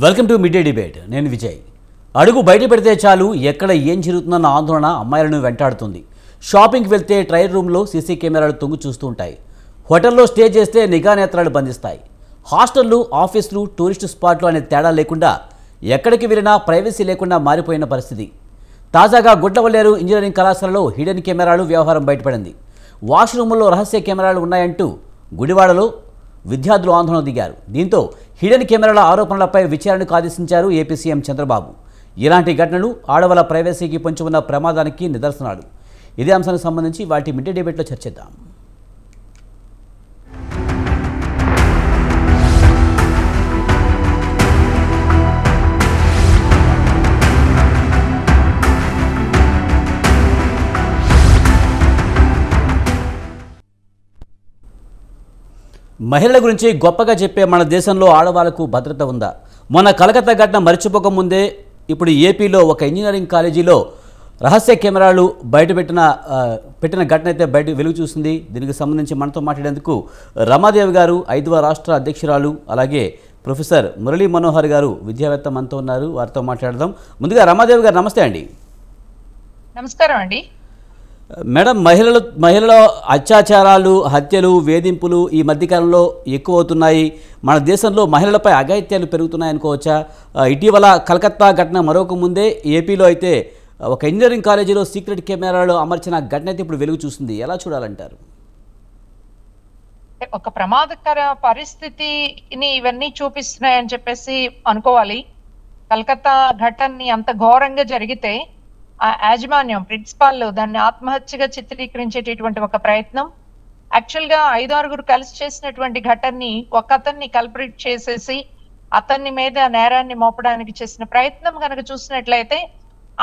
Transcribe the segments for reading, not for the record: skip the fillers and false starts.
Welcome to mid day debate. నేను విజయ్. అడుగు బయట పెడితే చాలు ఎక్కడ ఏం జరుగుతుందన్న ఆందోళన అమ్మాయిలను వెంటాడుతుంది. షాపింగ్కి వెళ్తే ట్రయల్ రూమ్లో సీసీ కెమెరాలు తొంగి చూస్తూ ఉంటాయి. హోటల్లో స్టే చేస్తే నిఘా నేత్రాలు బంధిస్తాయి. హాస్టళ్లు, ఆఫీసులు, టూరిస్టు స్పాట్లు అనే తేడా లేకుండా ఎక్కడికి వెళ్ళినా ప్రైవసీ లేకుండా మారిపోయిన పరిస్థితి. తాజాగా గుడ్లవల్లేరు ఇంజనీరింగ్ కళాశాలలో హిడెన్ కెమెరాలు వ్యవహారం బయటపడింది. వాష్రూముల్లో రహస్య కెమెరాలు ఉన్నాయంటూ గుడివాడలో విద్యార్థులు ఆందోళన దిగారు. దీంతో హిడెన్ కెమెరాల ఆరోపణలపై విచారణకు ఆదేశించారు ఏపీ సీఎం చంద్రబాబు. ఇలాంటి ఘటనలు ఆడవాళ్ళ ప్రైవసీకి పొంచి ఉన్న ప్రమాదానికి నిదర్శనాలు. ఇదే అంశానికి సంబంధించి వాటి మిడ్ డే డిబేట్లో చర్చిద్దాం. మహిళల గురించి గొప్పగా చెప్పే మన దేశంలో ఆడవాళ్లకు భద్రత ఉందా? మొన్న కలకత్తా ఘటన మర్చిపోకముందే ఇప్పుడు ఏపీలో ఒక ఇంజనీరింగ్ కాలేజీలో రహస్య కెమెరాలు పెట్టిన ఘటన అయితే వెలుగు చూసింది. దీనికి సంబంధించి మనతో మాట్లాడేందుకు రమాదేవి గారు, 5వ రాష్ట్ర అధ్యక్షురాలు, అలాగే ప్రొఫెసర్ మురళీ మనోహర్ గారు విద్యావేత్త మనతో ఉన్నారు. వారితో మాట్లాడదాం. ముందుగా రమాదేవి గారు నమస్తే అండి. నమస్కారం అండి. మేడం, మహిళల అత్యాచారాలు, హత్యలు, వేధింపులు ఈ మధ్యకాలంలో ఎక్కువ అవుతున్నాయి. మన దేశంలో మహిళలపై అఘాయిత్యాలు పెరుగుతున్నాయి అనుకోవచ్చా? ఇటీవల కలకత్తా ఘటన మరొక ముందే ఏపీలో అయితే ఒక ఇంజనీరింగ్ కాలేజీలో సీక్రెట్ కెమెరాలు అమర్చిన ఘటన అయితే ఇప్పుడు వెలుగు చూస్తుంది. ఎలా చూడాలంటారు? ఒక ప్రమాదకర పరిస్థితిని ఇవన్నీ చూపిస్తున్నాయని చెప్పేసి అనుకోవాలి. కలకత్తా ఘటనని అంత ఘోరంగా జరిగితే ఆ యాజమాన్యం, ప్రిన్సిపాల్ దాన్ని ఆత్మహత్యగా చిత్రీకరించేటటువంటి ఒక ప్రయత్నం, యాక్చువల్ గా 5-6 కలిసి చేసినటువంటి ఘటనని ఒక అతన్ని కల్పరేట్ చేసేసి అతన్ని మీద నేరాన్ని మోపడానికి చేసిన ప్రయత్నం కనుక చూసినట్లయితే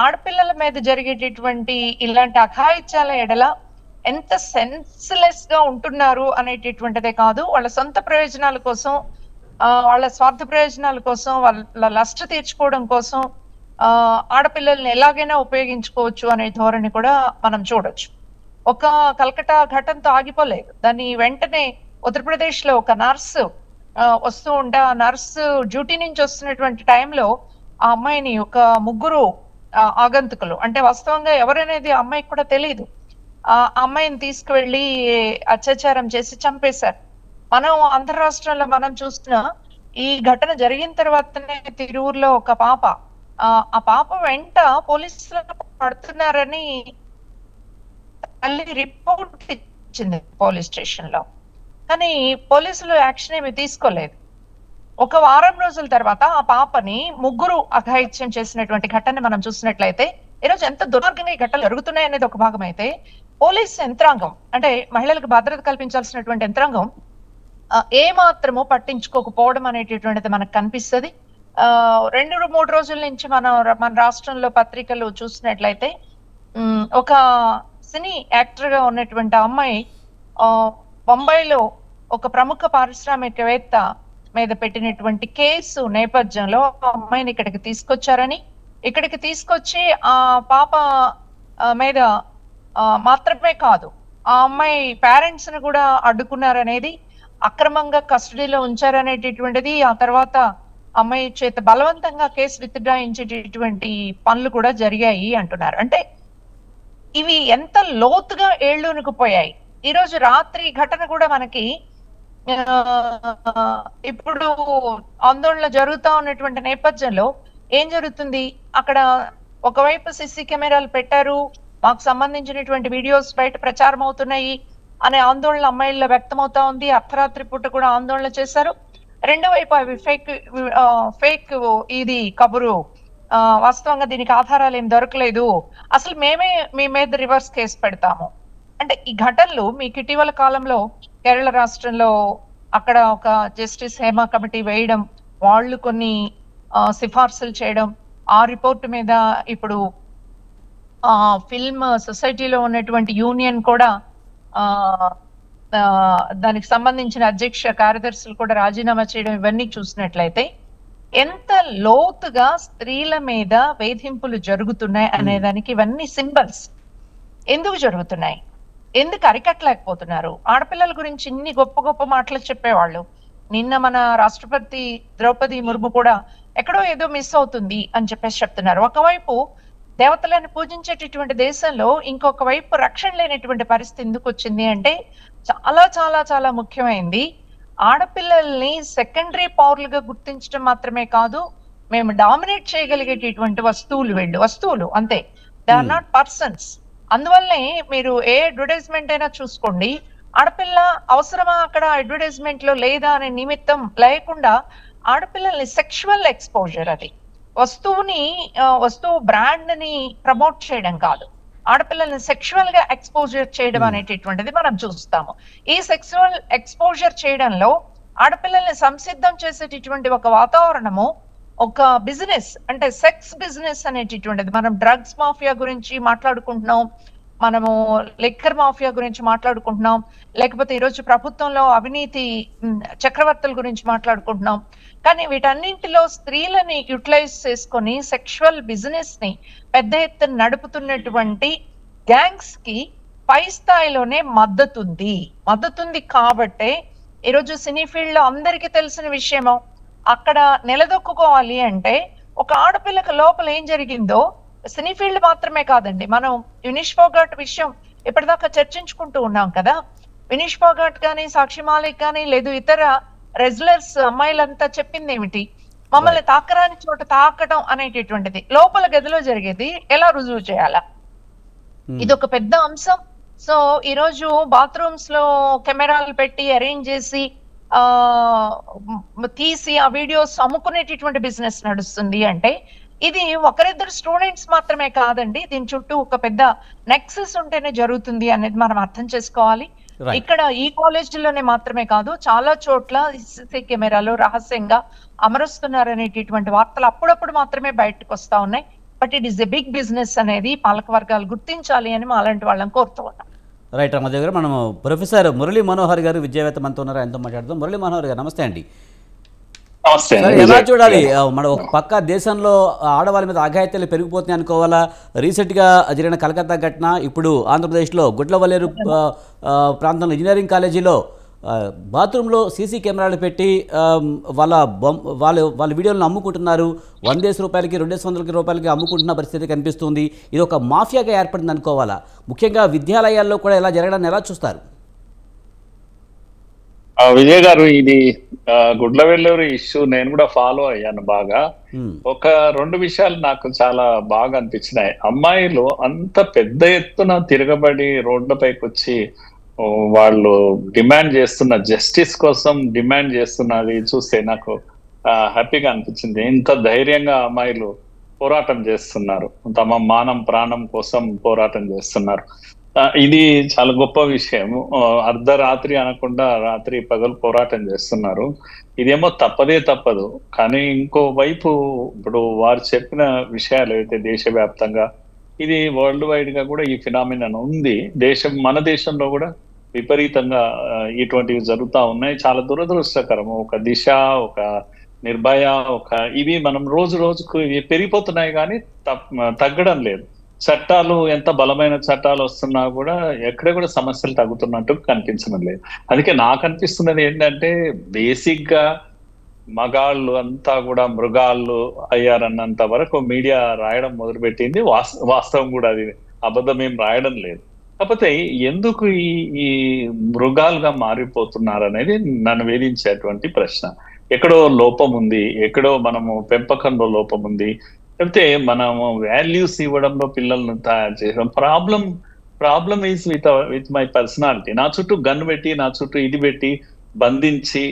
ఆడపిల్లల మీద జరిగేటటువంటి ఇలాంటి అఘాయిత్యాల ఎడల ఎంత సెన్స్లెస్ గా ఉంటున్నారు అనేటటువంటిదే కాదు, వాళ్ళ సొంత ప్రయోజనాల కోసం, వాళ్ళ స్వార్థ ప్రయోజనాల కోసం, వాళ్ళ లస్ట్ తీర్చుకోవడం కోసం ఆడపిల్లల్ని ఎలాగైనా ఉపయోగించుకోవచ్చు అనే ధోరణి కూడా మనం చూడొచ్చు. ఒక కలకటా ఘటనతో ఆగిపోలేదు. దాన్ని వెంటనే ఉత్తరప్రదేశ్ లో ఒక నర్సు వస్తూ ఉంటే ఆ నర్సు డ్యూటీ నుంచి వస్తున్నటువంటి టైంలో ఆ అమ్మాయిని ఒక 3 ఆగంతుకులు, అంటే వాస్తవంగా ఎవరనేది ఆ అమ్మాయికి కూడా తెలియదు, ఆ అమ్మాయిని తీసుకువెళ్ళి అత్యాచారం చేసి చంపేశారు. మనం ఆంధ్ర రాష్ట్రంలో మనం చూస్తున్న ఈ ఘటన జరిగిన తర్వాతనే తిరువురులో ఒక పాప, ఆ పాప వెంట పోలీసులు పడుతున్నారని మళ్ళీ రిపోర్ట్ ఇచ్చింది పోలీస్ స్టేషన్ లో. కానీ పోలీసులు యాక్షన్ ఏమి తీసుకోలేదు. ఒక వారం రోజుల తర్వాత ఆ పాపని 3 అఘాయిత్యం చేసినటువంటి ఘటన మనం చూసినట్లయితే ఈరోజు ఎంత దుర్మార్గంగా ఈ ఘటనలు జరుగుతున్నాయి అనేది ఒక భాగం అయితే, పోలీస్ యంత్రాంగం, అంటే మహిళలకు భద్రత కల్పించాల్సినటువంటి యంత్రాంగం ఏ మాత్రము పట్టించుకోకపోవడం అనేటటువంటిది మనకు కనిపిస్తుంది. 2-3 రోజుల నుంచి మన రాష్ట్రంలో పత్రికలు చూసినట్లయితే ఒక సినీ యాక్టర్ గా ఉన్నటువంటి అమ్మాయి బొంబాయిలో ఒక ప్రముఖ పారిశ్రామికవేత్త మీద పెట్టినటువంటి కేసు నేపథ్యంలో ఆ అమ్మాయిని ఇక్కడికి తీసుకొచ్చి ఆ పాప మీద మాత్రమే కాదు, ఆ అమ్మాయి పేరెంట్స్ ని కూడా అడ్డుకున్నారనేది, అక్రమంగా కస్టడీలో ఉంచారనేటటువంటిది, ఆ తర్వాత అమ్మాయి చేత బలవంతంగా కేసు విత్డ్రాయించేటటువంటి పనులు కూడా జరిగాయి అంటున్నారు. అంటే ఇవి ఎంత లోతుగా ఏళ్ళూనుకుపోయాయి. ఈ రోజు రాత్రి ఘటన కూడా మనకి ఇప్పుడు ఆందోళన జరుగుతా ఉన్నటువంటి నేపథ్యంలో ఏం జరుగుతుంది, అక్కడ ఒకవైపు సీసీ కెమెరాలు పెట్టారు, మాకు సంబంధించినటువంటి వీడియోస్ బయట ప్రచారం అవుతున్నాయి అనే ఆందోళన అమ్మాయిల్లో వ్యక్తమవుతా ఉంది. అర్ధరాత్రి పూట కూడా ఆందోళన చేశారు. రెండో వైపు అవి ఫేక్ ఇది కబురు, వాస్తవంగా దీనికి ఆధారాలు ఏం దొరకలేదు, అసలు మేమే మీ మీద రివర్స్ కేసు పెడతాము. అంటే ఈ ఘటనలు మీకు ఇటీవల కాలంలో కేరళ రాష్ట్రంలో అక్కడ ఒక జస్టిస్ హేమ కమిటీ వేయడం, వాళ్ళు కొన్ని సిఫార్సులు చేయడం, ఆ రిపోర్ట్ మీద ఇప్పుడు ఫిల్మ్ సొసైటీలో ఉన్నటువంటి యూనియన్ కూడా దానికి సంబంధించిన అధ్యక్ష కార్యదర్శులు కూడా రాజీనామా చేయడం, ఇవన్నీ చూసినట్లయితే ఎంత లోతుగా స్త్రీల మీద వేధింపులు జరుగుతున్నాయి అనేదానికి ఇవన్నీ సింబల్స్. ఎందుకు జరుగుతున్నాయి, ఎందుకు అరికట్టలేకపోతున్నారు? ఆడపిల్లల గురించి ఇన్ని గొప్ప గొప్ప మాటలు చెప్పేవాళ్ళు. నిన్న మన రాష్ట్రపతి ద్రౌపది ముర్ము కూడా ఎక్కడో ఏదో మిస్ అవుతుంది అని చెప్పేసి చెప్తున్నారు. ఒకవైపు దేవతలను పూజించేటటువంటి దేశంలో ఇంకొక వైపు రక్షణ లేనటువంటి పరిస్థితి ఎందుకు వచ్చింది అంటే చాలా చాలా చాలా ముఖ్యమైనది. ఆడపిల్లల్ని సెకండరీ పౌరులుగా గుర్తించడం మాత్రమే కాదు, మేము డామినేట్ చేయగలిగేటటువంటి వస్తువులు అంతే, దే ఆర్ నాట్ పర్సన్స్. అందువల్లనే మీరు ఏ అడ్వర్టైజ్మెంట్ అయినా చూసుకోండి, ఆడపిల్ల అవసరమా అక్కడ అడ్వర్టైజ్మెంట్ లో లేదా అనే నిమిత్తం లేకుండా ఆడపిల్లల్ని సెక్షువల్ ఎక్స్పోజర్, అది వస్తువు బ్రాండ్ ని ప్రమోట్ చేయడం కాదు, ఆడపిల్లల్ని సెక్షువల్ గా ఎక్స్పోజర్ చేయడం అనేటటువంటిది మనం చూస్తాము. ఈ సెక్షువల్ ఎక్స్పోజర్ చేయడంలో ఆడపిల్లల్ని సంసిద్ధం చేసేటటువంటి ఒక వాతావరణము, ఒక బిజినెస్ అంటే సెక్స్ బిజినెస్ అనేటటువంటిది. మనం డ్రగ్స్ మాఫియా గురించి మాట్లాడుకుంటున్నాం, మనము లిక్కర్ మాఫియా గురించి మాట్లాడుకుంటున్నాం, లేకపోతే ఈరోజు ప్రభుత్వంలో అవినీతి చక్రవర్తుల గురించి మాట్లాడుకుంటున్నాం. కానీ వీటన్నింటిలో స్త్రీలని యూటిలైజ్ చేసుకొని సెక్షువల్ బిజినెస్ ని పెద్ద ఎత్తున నడుపుతున్నటువంటి గ్యాంగ్స్ కి పై స్థాయిలోనే మద్దతుంది కాబట్టే ఈరోజు సినీ ఫీల్డ్ లో అందరికీ తెలిసిన విషయమో, అక్కడ నిలదొక్కుకోవాలి అంటే ఒక ఆడపిల్లకి లోపల ఏం జరిగిందో సినీ ఫీల్డ్ మాత్రమే కాదండి, మనం వినీష్ ఫోగాట్ విషయం ఇప్పటిదాకా చర్చించుకుంటూ ఉన్నాం కదా. వినీష్ ఫోగాట్ కానీ, సాక్షి మాలిక్ కానీ, లేదు ఇతర రెజ్లర్స్ అమ్మాయిలంతా చెప్పింది ఏమిటి, మమ్మల్ని తాకరాని చోట తాకడం అనేటటువంటిది లోపల గదిలో జరిగేది ఎలా రుజువు చేయాలా, ఇది ఒక పెద్ద అంశం. సో ఈ రోజు బాత్రూమ్స్ లో కెమెరాలు పెట్టి అరేంజ్ చేసి తీసి ఆ వీడియోస్ అమ్ముకునేటటువంటి బిజినెస్ నడుస్తుంది అంటే ఇది ఒకరిద్దరు స్టూడెంట్స్ మాత్రమే కాదండి, దీని చుట్టూ ఒక పెద్ద నెక్సెస్ ఉంటేనే జరుగుతుంది అనేది మనం అర్థం చేసుకోవాలి. ఇక్కడ ఈ కాలేజీలోనే మాత్రమే కాదు, చాలా చోట్ల సీసీ కెమెరాలు రహస్యంగా అమరుస్తున్నారు అనేటటువంటి వార్తలు అప్పుడప్పుడు మాత్రమే బయటకు వస్తా ఉన్నాయి. But it is a big business అనేది పాలక వర్గాలు గుర్తించాలి అని మా అలాంటి వాళ్ళని కోరుతూ ఉన్నాం. రైట్ అమ్మ దగ్గర మనం ప్రొఫెసర్ మురళీ మనోహర్ గారు విద్యావేత్త మనతో ఉన్నారు, ఆయనతో మాట్లాడదాం. మురళీ మనోహర్ గారు నమస్తే అండి. ఎలా చూడాలి, మన ఒక పక్క దేశంలో ఆడవాళ్ళ మీద అఘాయిత్యాలు పెరిగిపోతున్నాయి అనుకోవాలా? రీసెంట్గా జరిగిన కలకత్తా ఘటన, ఇప్పుడు ఆంధ్రప్రదేశ్లో గుడ్లవల్లేరు ప్రాంతంలో ఇంజనీరింగ్ కాలేజీలో బాత్రూంలో సీసీ కెమెరాలు పెట్టి వాళ్ళ వీడియోలను అమ్ముకుంటున్నారు. 100 రూపాయలకి 200 రూపాయలకి అమ్ముకుంటున్న పరిస్థితి కనిపిస్తుంది. ఇది ఒక మాఫియాగా ఏర్పడింది అనుకోవాలా? ముఖ్యంగా విద్యాలయాల్లో కూడా ఇలా జరగడాన్ని ఎలా చూస్తారు? విజయ్ గారు, ఇది గుడ్లవెల్లూరు ఇష్యూ నేను కూడా ఫాలో అయ్యాను బాగా. ఒక 2 విషయాలు నాకు చాలా బాగా అనిపించినాయి. అమ్మాయిలు అంత పెద్ద ఎత్తున తిరగబడి రోడ్లపైకి వచ్చి వాళ్ళు డిమాండ్ చేస్తున్న జస్టిస్ కోసం డిమాండ్ చేస్తున్నది చూస్తే నాకు హ్యాపీగా అనిపించింది. ఇంత ధైర్యంగా అమ్మాయిలు పోరాటం చేస్తున్నారు, తమ మానం ప్రాణం కోసం పోరాటం చేస్తున్నారు. ఇది చాలా గొప్ప విషయం. అర్ధరాత్రి అనకుండా రాత్రి పగలు పోరాటం చేస్తున్నారు. ఇదేమో తప్పదు. కానీ ఇంకో వైపు ఇప్పుడు వారు చెప్పిన విషయాలు అయితే దేశవ్యాప్తంగా, ఇది వరల్డ్ వైడ్ గా కూడా ఈ ఫినామినన్ ఉంది. మన దేశంలో కూడా విపరీతంగా ఇటువంటివి జరుగుతూ ఉన్నాయి. చాలా దురదృష్టకరం. ఒక దిశ, ఒక నిర్భయ, ఇవి మనం రోజుకు ఇవి పెరిగిపోతున్నాయి కానీ తగ్గడం లేదు. చట్టాలు ఎంత బలమైన చట్టాలు వస్తున్నా కూడా ఎక్కడ కూడా సమస్యలు తగ్గుతున్నట్టు కనిపించడం లేదు. అందుకే నాకు అనిపిస్తున్నది ఏంటంటే, బేసిక్ గా మగాళ్ళు అంతా కూడా మృగాళ్ళు అయ్యారన్నంత వరకు మీడియా రాయడం మొదలుపెట్టింది. వాస్తవం కూడా అది అబద్ధం ఏం రాయడం లేదు. కాకపోతే ఎందుకు ఈ మృగాలుగా మారిపోతున్నారు అనేది నన్ను వేధించేటువంటి ప్రశ్న. ఎక్కడో లోపం ఉంది, ఎక్కడో మనము పెంపకంలో లోపం ఉంది, లేకపోతే మనము వాల్యూస్ ఇవ్వడంలో పిల్లలను తయారు చేయడం. Problem is with my personality. నా చుట్టూ గన్ పెట్టి, నా చుట్టూ ఇది పెట్టి బంధించి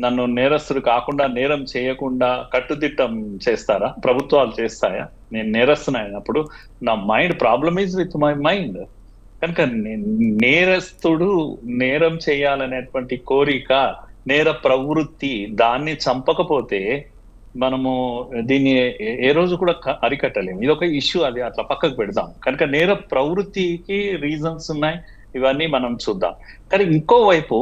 నన్ను నేరస్తుడు కాకుండా, నేరం చేయకుండా కట్టుదిట్టం చేస్తారా? ప్రభుత్వాలు చేస్తాయా? నేను నేరస్తున్నప్పుడు నా problem is with my mind. కనుక నేరస్తుడు నేరం చేయాలనేటువంటి కోరిక, నేర ప్రవృత్తి, దాన్ని చంపకపోతే మనము దీన్ని ఏ రోజు కూడా అరికట్టలేము. ఇది ఒక ఇష్యూ, అది అట్లా పక్కకు పెడదాం. కనుక నేర ప్రవృత్తికి రీజన్స్ ఉన్నాయి, ఇవన్నీ మనం చూద్దాం. కానీ ఇంకోవైపు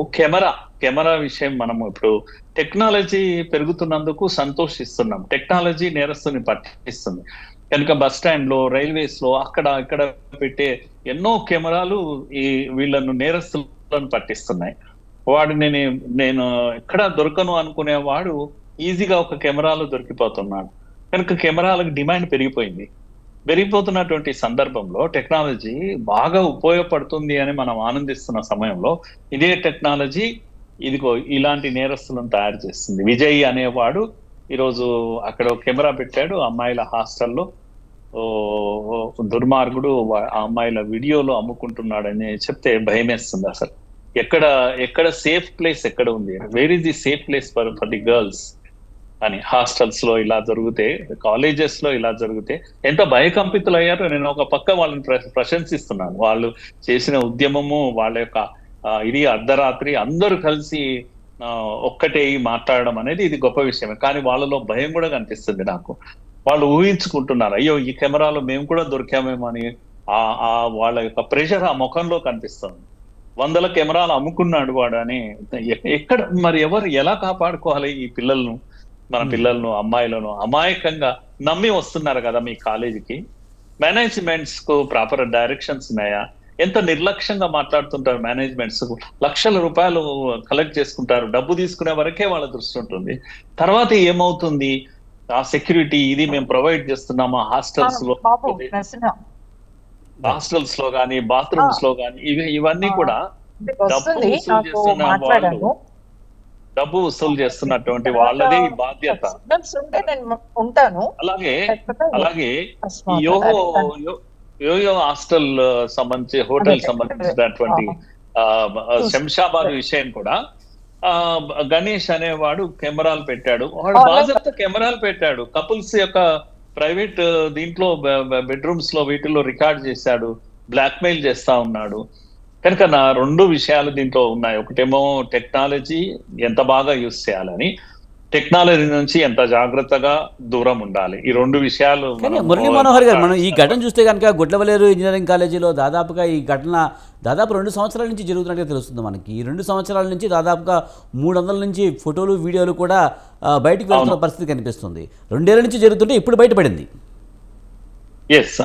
కెమెరా విషయం, మనము ఇప్పుడు టెక్నాలజీ పెరుగుతున్నందుకు సంతోషిస్తున్నాం. టెక్నాలజీ నేరస్తుని పట్టిస్తుంది. కనుక బస్ స్టాండ్ లో, రైల్వేస్ లో, అక్కడ ఇక్కడ పెట్టే ఎన్నో కెమెరాలు వీళ్ళను నేరస్తులను పట్టిస్తున్నాయి. వాడిని నేను ఎక్కడ దొరకను అనుకునేవాడు ఈజీగా ఒక కెమెరాలో దొరికిపోతున్నాడు. కనుక కెమెరాలకు డిమాండ్ పెరిగిపోయింది. పెరిగిపోతున్నటువంటి సందర్భంలో టెక్నాలజీ బాగా ఉపయోగపడుతుంది అని మనం ఆనందిస్తున్న సమయంలో ఇదే టెక్నాలజీ ఇదిగో ఇలాంటి నేరస్తులను తయారు చేస్తుంది. విజయ్ అనేవాడు ఈరోజు అక్కడ కెమెరా పెట్టాడు అమ్మాయిల హాస్టల్లో. దుర్మార్గుడు ఆ అమ్మాయిల వీడియోలు అమ్ముకుంటున్నాడని చెప్తే భయమేస్తుంది. అసలు ఎక్కడ సేఫ్ ప్లేస్ ఎక్కడ ఉంది? Where is the safe place for the girls అని? హాస్టల్స్ లో ఇలా జరిగితే, కాలేజెస్ లో ఇలా జరిగితే ఎంత భయకంపితులు అయ్యారో. నేను ఒక పక్క వాళ్ళని ప్రశంసిస్తున్నాను. వాళ్ళు చేసిన ఉద్యమము, వాళ్ళ యొక్క ఇది అర్ధరాత్రి అందరూ కలిసి ఒక్కటే మాట్లాడడం అనేది ఇది గొప్ప విషయమే. కానీ వాళ్ళలో భయం కూడా కనిపిస్తుంది నాకు. వాళ్ళు ఊహించుకుంటున్నారు, అయ్యో ఈ కెమెరాలో మేము కూడా దొరికామేమో అని. వాళ్ళ యొక్క ప్రెషర్ ఆ ముఖంలో కనిపిస్తుంది. 100 కెమెరాలు అమ్ముకున్నాడు వాడు అని. ఎక్కడ మరి ఎవరు ఎలా కాపాడుకోవాలి ఈ పిల్లలను? మన పిల్లలను, అమ్మాయిలను అమాయకంగా నమ్మి వస్తున్నారు కదా మీ కాలేజీకి. మేనేజ్మెంట్స్ కు ప్రాపర్ డైరెక్షన్స్ ఉన్నాయా? ఎంత నిర్లక్ష్యంగా మాట్లాడుతుంటారు మేనేజ్మెంట్స్. లక్షల రూపాయలు కలెక్ట్ చేసుకుంటారు, డబ్బు తీసుకునే వరకే వాళ్ళ దృష్టి ఉంటుంది. తర్వాత ఏమవుతుంది? ఆ సెక్యూరిటీ ఇది మేము ప్రొవైడ్ చేస్తున్నామా హాస్టల్స్ లో కానీ బాత్రూమ్స్ లో కానీ ఇవన్నీ కూడా డబ్బు వసూలు చేస్తున్నటువంటి వాళ్ళది బాధ్యత. అలాగే యోయో హాస్టల్ సంబంధించి, హోటల్ సంబంధించినటువంటి శంషాబాద్ విషయం కూడా గణేష్ అనేవాడు కెమెరాలు పెట్టాడు. వాడు బాధ్యత కెమెరాలు పెట్టాడు. కపుల్స్ యొక్క ప్రైవేట్ దీంట్లో బెడ్రూమ్స్ లో వీటిల్లో రికార్డ్ చేశాడు, బ్లాక్మెయిల్ చేస్తా ఉన్నాడు. కనుక నా 2 విషయాలు దీంట్లో ఉన్నాయి. ఒకటేమో టెక్నాలజీ ఎంత బాగా యూజ్ చేయాలని, టెక్నాలజీ నుంచి ఎంత జాగ్రత్తగా దూరం ఉండాలి. ఈ 2 విషయాలు. మురళీ మనోహర్ గారు, మనం ఈ ఘటన చూస్తే కనుక గుడ్లవల్లేరు ఇంజనీరింగ్ కాలేజీలో దాదాపుగా ఈ ఘటన దాదాపు 2 సంవత్సరాల నుంచి జరుగుతున్నట్టుగా తెలుస్తుంది మనకి. ఈ 2 సంవత్సరాల నుంచి దాదాపుగా 300 నుంచి ఫోటోలు, వీడియోలు కూడా బయటకు వెళ్తున్న పరిస్థితి కనిపిస్తుంది. 2 ఏళ్ల నుంచి జరుగుతుంటే ఇప్పుడు బయటపడింది.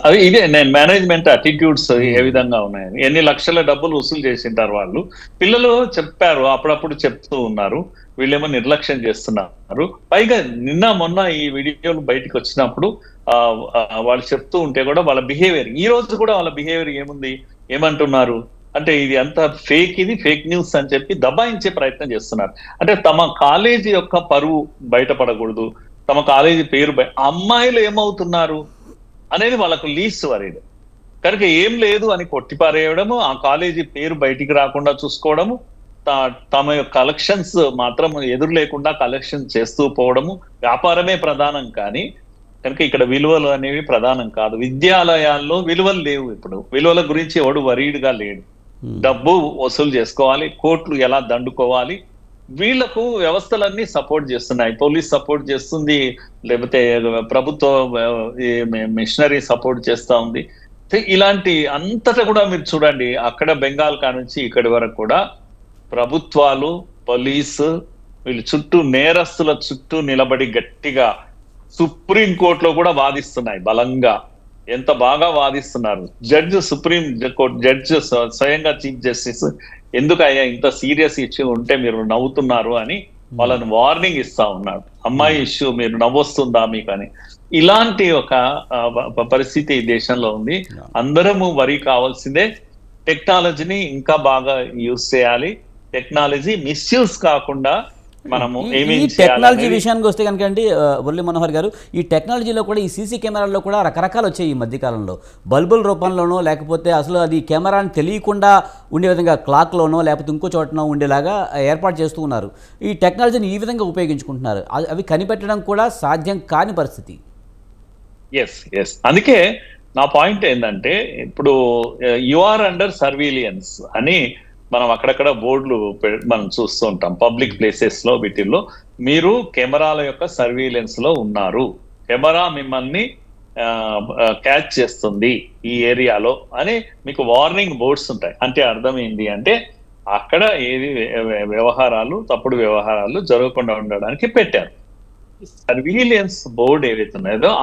అది ఇదే నేను మేనేజ్మెంట్ అటిట్యూడ్స్ ఏ విధంగా ఉన్నాయని. ఎన్ని లక్షల డబ్బులు వసూలు చేసింటారు వాళ్ళు. పిల్లలు చెప్పారు, అప్పుడప్పుడు చెప్తూ ఉన్నారు, వీళ్ళేమో నిర్లక్ష్యం చేస్తున్నారు. పైగా నిన్న మొన్న ఈ వీడియోలు బయటకు వచ్చినప్పుడు వాళ్ళు చెప్తూ ఉంటే కూడా వాళ్ళ బిహేవియర్, ఈ రోజు కూడా వాళ్ళ బిహేవియర్ ఏముంది, ఏమంటున్నారు అంటే ఇది అంతా ఫేక్, ఇది ఫేక్ న్యూస్ అని చెప్పి దబాయించే ప్రయత్నం చేస్తున్నారు. అంటే తమ కాలేజీ యొక్క పరువు బయటపడకూడదు, తమ కాలేజీ పేరు అమ్మాయిలు ఏమవుతున్నారు అనేది వాళ్ళకు లీస్ట్ వరీడ్. కనుక ఏం లేదు అని కొట్టిపారేయడము, ఆ కాలేజీ పేరు బయటికి రాకుండా చూసుకోవడము, తమ యొక్క కలెక్షన్స్ మాత్రం ఎదురు లేకుండా కలెక్షన్ చేస్తూ పోవడము, వ్యాపారమే ప్రధానం. కానీ కనుక ఇక్కడ విలువలు అనేవి ప్రధానం కాదు. విద్యాలయాల్లో విలువలు లేవు. ఇప్పుడు విలువల గురించి ఎవడు వరీడ్గా లేడు. డబ్బు వసూలు చేసుకోవాలి, కోట్లు ఎలా దండుకోవాలి, వీళ్లకు వ్యవస్థలన్నీ సపోర్ట్ చేస్తున్నాయి. పోలీస్ సపోర్ట్ చేస్తుంది, లేకపోతే ప్రభుత్వ మిషనరీ సపోర్ట్ చేస్తా ఉంది. ఇలాంటి అంతటా కూడా మీరు చూడండి, అక్కడ బెంగాల్ నుంచి ఇక్కడి వరకు కూడా ప్రభుత్వాలు, పోలీసు వీళ్ళు చుట్టూ నేరస్తుల చుట్టూ నిలబడి గట్టిగా సుప్రీం కోర్టులో కూడా వాదిస్తున్నాయి బలంగా. ఎంత బాగా వాదిస్తున్నారు. సుప్రీం కోర్టు జడ్జి స్వయంగా చీఫ్ జస్టిస్ ఎందుకు అయ్యా ఇంత సీరియస్ ఇష్యూ ఉంటే మీరు నవ్వుతున్నారు అని వాళ్ళని వార్నింగ్ ఇస్తా ఉన్నాడు. అమ్మాయి ఇష్యూ మీరు నవ్వొస్తుందా మీకు అని. ఇలాంటి ఒక పరిస్థితి ఈ దేశంలో ఉంది. అందరము వరి కావాల్సిందే. టెక్నాలజీని ఇంకా బాగా యూజ్ చేయాలి. టెక్నాలజీ మిస్యూజ్ కాకుండా మనము ఈ టెక్నాలజీ విషయానికి వస్తే కనుక అండి మురళీ మనోహర్ గారు, ఈ టెక్నాలజీలో కూడా ఈ సీసీ కెమెరాల్లో కూడా రకరకాలు వచ్చాయి ఈ మధ్యకాలంలో. బల్బుల రూపంలోనో, లేకపోతే అసలు అది కెమెరాని తెలియకుండా ఉండే విధంగా క్లాక్లోనో లేకపోతే ఇంకో చోటనో ఉండేలాగా ఏర్పాటు చేస్తూ ఉన్నారు. ఈ టెక్నాలజీని ఈ విధంగా ఉపయోగించుకుంటున్నారు. అవి కనిపెట్టడం కూడా సాధ్యం కాని పరిస్థితి. అందుకే నా పాయింట్ ఏంటంటే, ఇప్పుడు యు ఆర్ అండర్ సర్వీలియన్స్ అని మనం అక్కడక్కడ బోర్డులు మనం చూస్తూ ఉంటాం పబ్లిక్ ప్లేసెస్ లో. వీటిల్లో మీరు కెమెరాల యొక్క సర్వీలెన్స్ లో ఉన్నారు, కెమెరా మిమ్మల్ని క్యాచ్ చేస్తుంది ఈ ఏరియాలో అని మీకు వార్నింగ్ బోర్డ్స్ ఉంటాయి. అంటే అర్థం ఏంటి అంటే, అక్కడ ఏది వ్యవహారాలు, తప్పుడు వ్యవహారాలు జరగకుండా ఉండడానికి పెట్టారు. సర్వీలియన్స్ బోర్డు ఏవైతే ఉన్నాయో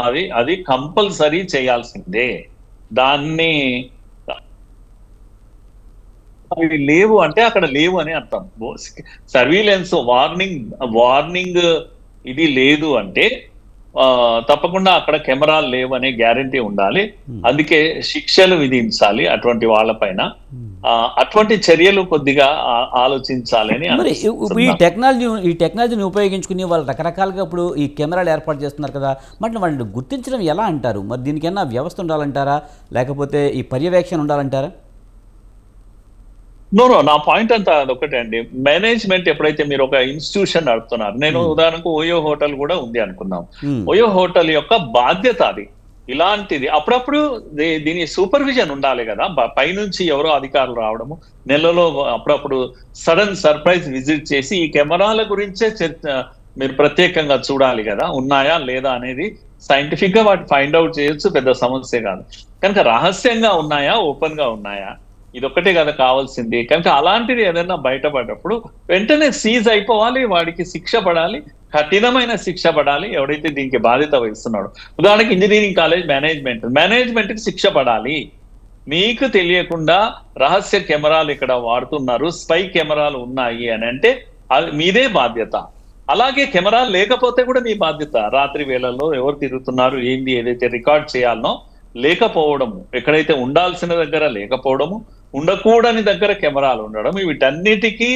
అది కంపల్సరీ చేయాల్సిందే. దాన్ని అవి లేవు అంటే అక్కడ లేవు అని అర్థం. సర్వీలెన్స్ వార్నింగ్ ఇది లేదు అంటే తప్పకుండా అక్కడ కెమెరాలు లేవు అనే గ్యారంటీ ఉండాలి. అందుకే శిక్షలు విధించాలి అటువంటి వాళ్ళపైన. అటువంటి చర్యలు కొద్దిగా ఆలోచించాలి అని. మరి ఈ టెక్నాలజీని ఉపయోగించుకుని వాళ్ళు రకరకాలుగా ఇప్పుడు ఈ కెమెరాలు ఏర్పాటు చేస్తున్నారు కదా, మరి వాళ్ళని గుర్తించడం ఎలా అంటారు? మరి దీనికైనా వ్యవస్థ ఉండాలంటారా, లేకపోతే ఈ పర్యవేక్షణ ఉండాలంటారా? నో, నా పాయింట్ అంతా అదొకటే అండి. మేనేజ్మెంట్ ఎప్పుడైతే మీరు ఒక ఇన్స్టిట్యూషన్ నడుపుతున్నారు, నేను ఉదాహరణకు ఓయో హోటల్ కూడా ఉంది అనుకుందాం. ఓయో హోటల్ యొక్క బాధ్యత అది. ఇలాంటిది అప్పుడప్పుడు దీని సూపర్విజన్ ఉండాలి కదా, పైనుంచి ఎవరో అధికారులు రావడము, నెలలో అప్పుడప్పుడు సడన్ సర్ప్రైజ్ విజిట్ చేసి ఈ కెమెరాల గురించే మీరు ప్రత్యేకంగా చూడాలి కదా, ఉన్నాయా లేదా అనేది. సైంటిఫిక్ గా వాటి ఫైండ్ అవుట్ చేయొచ్చు, పెద్ద సమస్య కాదు. కనుక రహస్యంగా ఉన్నాయా, ఓపెన్ గా ఉన్నాయా, ఇదొక్కటే కదా కావాల్సింది. కనుక అలాంటిది ఏదైనా బయటపడ్డప్పుడు వెంటనే సీజ్ అయిపోవాలి, వాడికి శిక్ష పడాలి, కఠినమైన శిక్ష పడాలి ఎవడైతే దీనికి బాధ్యత వహిస్తున్నాడు. ఉదాహరణకి ఇంజనీరింగ్ కాలేజ్ మేనేజ్మెంట్ కి శిక్ష పడాలి. మీకు తెలియకుండా రహస్య కెమెరాలు ఇక్కడ వాడుతున్నారు, స్పై కెమెరాలు ఉన్నాయి అని అంటే అది మీదే బాధ్యత. అలాగే కెమెరాలు లేకపోతే కూడా మీ బాధ్యత. రాత్రి వేళల్లో ఎవరు తిరుగుతున్నారు ఏంది ఏదైతే రికార్డ్ చేయాలనో లేకపోవడము, ఎక్కడైతే ఉండాల్సిన దగ్గర లేకపోవడము, ఉండకూడని దగ్గర కెమెరాలు ఉండడం, వీటన్నిటికీ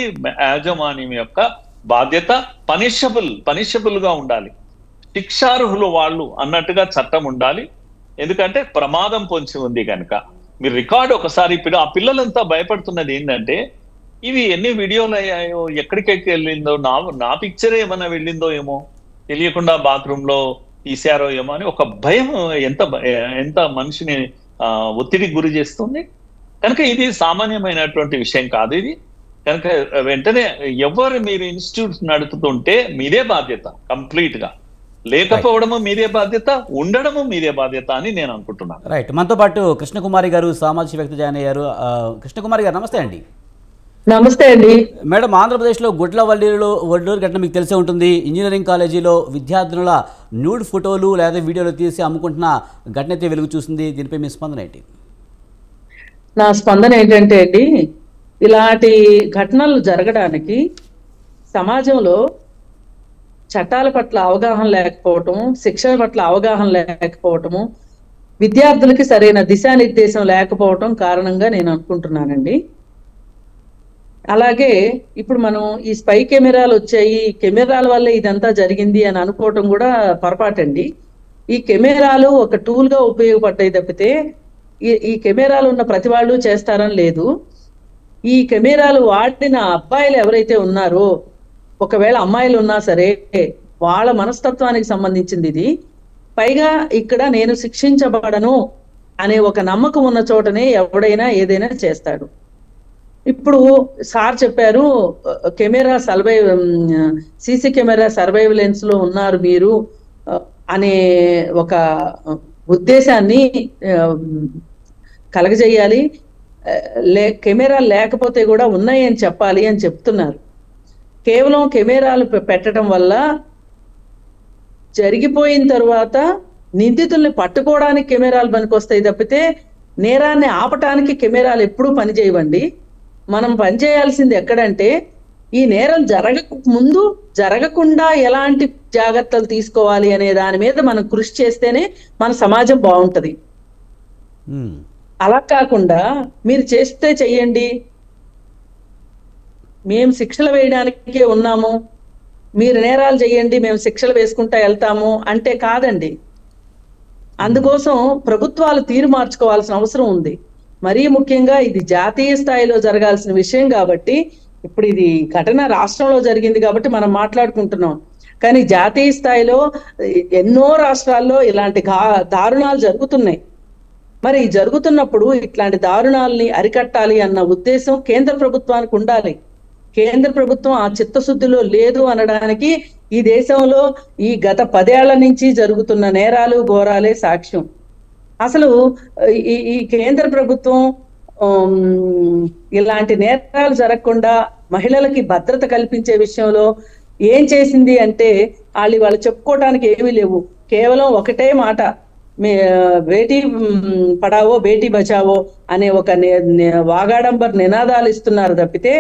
యాజమాన్యం యొక్క బాధ్యత. పనిషబుల్ గా ఉండాలి, శిక్షార్హులు వాళ్ళు అన్నట్టుగా చట్టం ఉండాలి. ఎందుకంటే ప్రమాదం పొంచి ఉంది కనుక. మీరు రికార్డు ఒకసారి ఆ పిల్లలంతా భయపడుతున్నది ఏంటంటే ఇవి ఎన్ని వీడియోలు అయ్యాయో, ఎక్కడికెక్కి వెళ్ళిందో, నా పిక్చర్ ఏమన్నా వెళ్ళిందో ఏమో, తెలియకుండా బాత్రూమ్ లో తీశారో ఏమో అని ఒక భయం ఎంత మనిషిని ఒత్తిడికి గురి చేస్తుంది. కనుక ఇది సామాన్యమైనటువంటి విషయం కాదు ఇది. కనుక వెంటనే ఎవరు మీరు ఇన్స్టిట్యూట్ నడుపుతుంటే మీదే బాధ్యత కంప్లీట్ గా. లేకపోవడము మీదే బాధ్యత, ఉండడము మీదే బాధ్యత అని నేను అనుకుంటున్నాను. రైట్. మనతో పాటు కృష్ణకుమారి గారు సామాజిక జాయిన్ అయ్యారు. కృష్ణకుమారి గారు నమస్తే అండి. నమస్తే అండి మేడం. ఆంధ్రప్రదేశ్లో వడ్లూరు ఘటన మీకు తెలిసే ఉంటుంది. ఇంజనీరింగ్ కాలేజీలో విద్యార్థుల న్యూడ్ ఫోటోలు లేదా వీడియోలు తీసి అమ్ముకుంటున్న ఘటన అయితే వెలుగు చూసింది. దీనిపై మీ స్పందన ఏంటి? నా స్పందన ఏంటంటే అండి, ఇలాంటి ఘటనలు జరగడానికి సమాజంలో చట్టాల పట్ల అవగాహన లేకపోవటం, శిక్షణ పట్ల అవగాహన లేకపోవటము, విద్యార్థులకి సరైన దిశానిర్దేశం లేకపోవటం కారణంగా నేను అనుకుంటున్నానండి. అలాగే ఇప్పుడు మనం ఈ స్పై కెమెరాలు వచ్చాయి, ఈ కెమెరాల వల్ల ఇదంతా జరిగింది అని అనుకోవటం కూడా పొరపాటండి. ఈ కెమెరాలు ఒక టూల్ గా ఉపయోగపడ్డాయి తప్పితే ఈ కెమెరాలు ఉన్న ప్రతి వాళ్ళు చేస్తారని లేదు. ఈ కెమెరాలు వాడిన అబ్బాయిలు ఎవరైతే ఉన్నారో, ఒకవేళ అమ్మాయిలు ఉన్నా సరే, వాళ్ళ మనస్తత్వానికి సంబంధించింది ఇది. పైగా ఇక్కడ నేను శిక్షించబడను అనే ఒక నమ్మకం ఉన్న చోటనే ఎవడైనా ఏదైనా చేస్తాడు. ఇప్పుడు సార్ చెప్పారు సీసీ కెమెరా సర్వైలెన్స్ లో ఉన్నారు మీరు అనే ఒక ఉద్దేశాన్ని కలగజేయాలి. కెమెరా లేకపోతే కూడా ఉన్నాయి అని చెప్పాలి అని చెప్తున్నారు. కేవలం కెమెరాలు పెట్టడం వల్ల జరిగిపోయిన తర్వాత నిందితుల్ని పట్టుకోవడానికి కెమెరాలు పనికొస్తాయి తప్పితే నేరాన్ని ఆపటానికి కెమెరాలు ఎప్పుడూ పనిచేయవండి. మనం పనిచేయాల్సింది ఎక్కడంటే ఈ నేరం ముందు జరగకుండా ఎలాంటి జాగ్రత్తలు తీసుకోవాలి అనే దాని మీద మనం కృషి చేస్తేనే మన సమాజం బాగుంటది. అలా కాకుండా మీరు చేస్తే చెయ్యండి, మేము శిక్షలు వేయడానికే ఉన్నాము, మీరు నేరాలు చెయ్యండి మేము శిక్షలు వేసుకుంటా వెళ్తాము అంటే కాదండి. అందుకోసం ప్రభుత్వాలు తీరు మార్చుకోవాల్సిన అవసరం ఉంది. మరీ ముఖ్యంగా ఇది జాతీయ స్థాయిలో జరగాల్సిన విషయం కాబట్టి, ఇప్పుడు ఇది ఘటన రాష్ట్రంలో జరిగింది కాబట్టి మనం మాట్లాడుకుంటున్నాం. కానీ జాతీయ స్థాయిలో ఎన్నో రాష్ట్రాల్లో ఇలాంటి దారుణాలు జరుగుతున్నాయి. మరి జరుగుతున్నప్పుడు ఇట్లాంటి దారుణాలని అరికట్టాలి అన్న ఉద్దేశం కేంద్ర ప్రభుత్వానికి ఉండాలి. కేంద్ర ప్రభుత్వం ఆ చిత్తశుద్ధిలో లేదు అనడానికి ఈ దేశంలో ఈ గత 10 ఏళ్ల నుంచి జరుగుతున్న నేరాలు ఘోరాలే సాక్ష్యం. అసలు ఈ కేంద్ర ప్రభుత్వం ఇలాంటి నేరాలు జరగకుండా మహిళలకి భద్రత కల్పించే విషయంలో ఏం చేసింది అంటే వాళ్ళు చెప్పుకోవడానికి ఏమీ లేవు. కేవలం ఒకటే మాట, బేటీ పడావో బేటీ బచావో అనే ఒక వాగాడంబర్ నినాదాలు ఇస్తున్నారు తప్పితే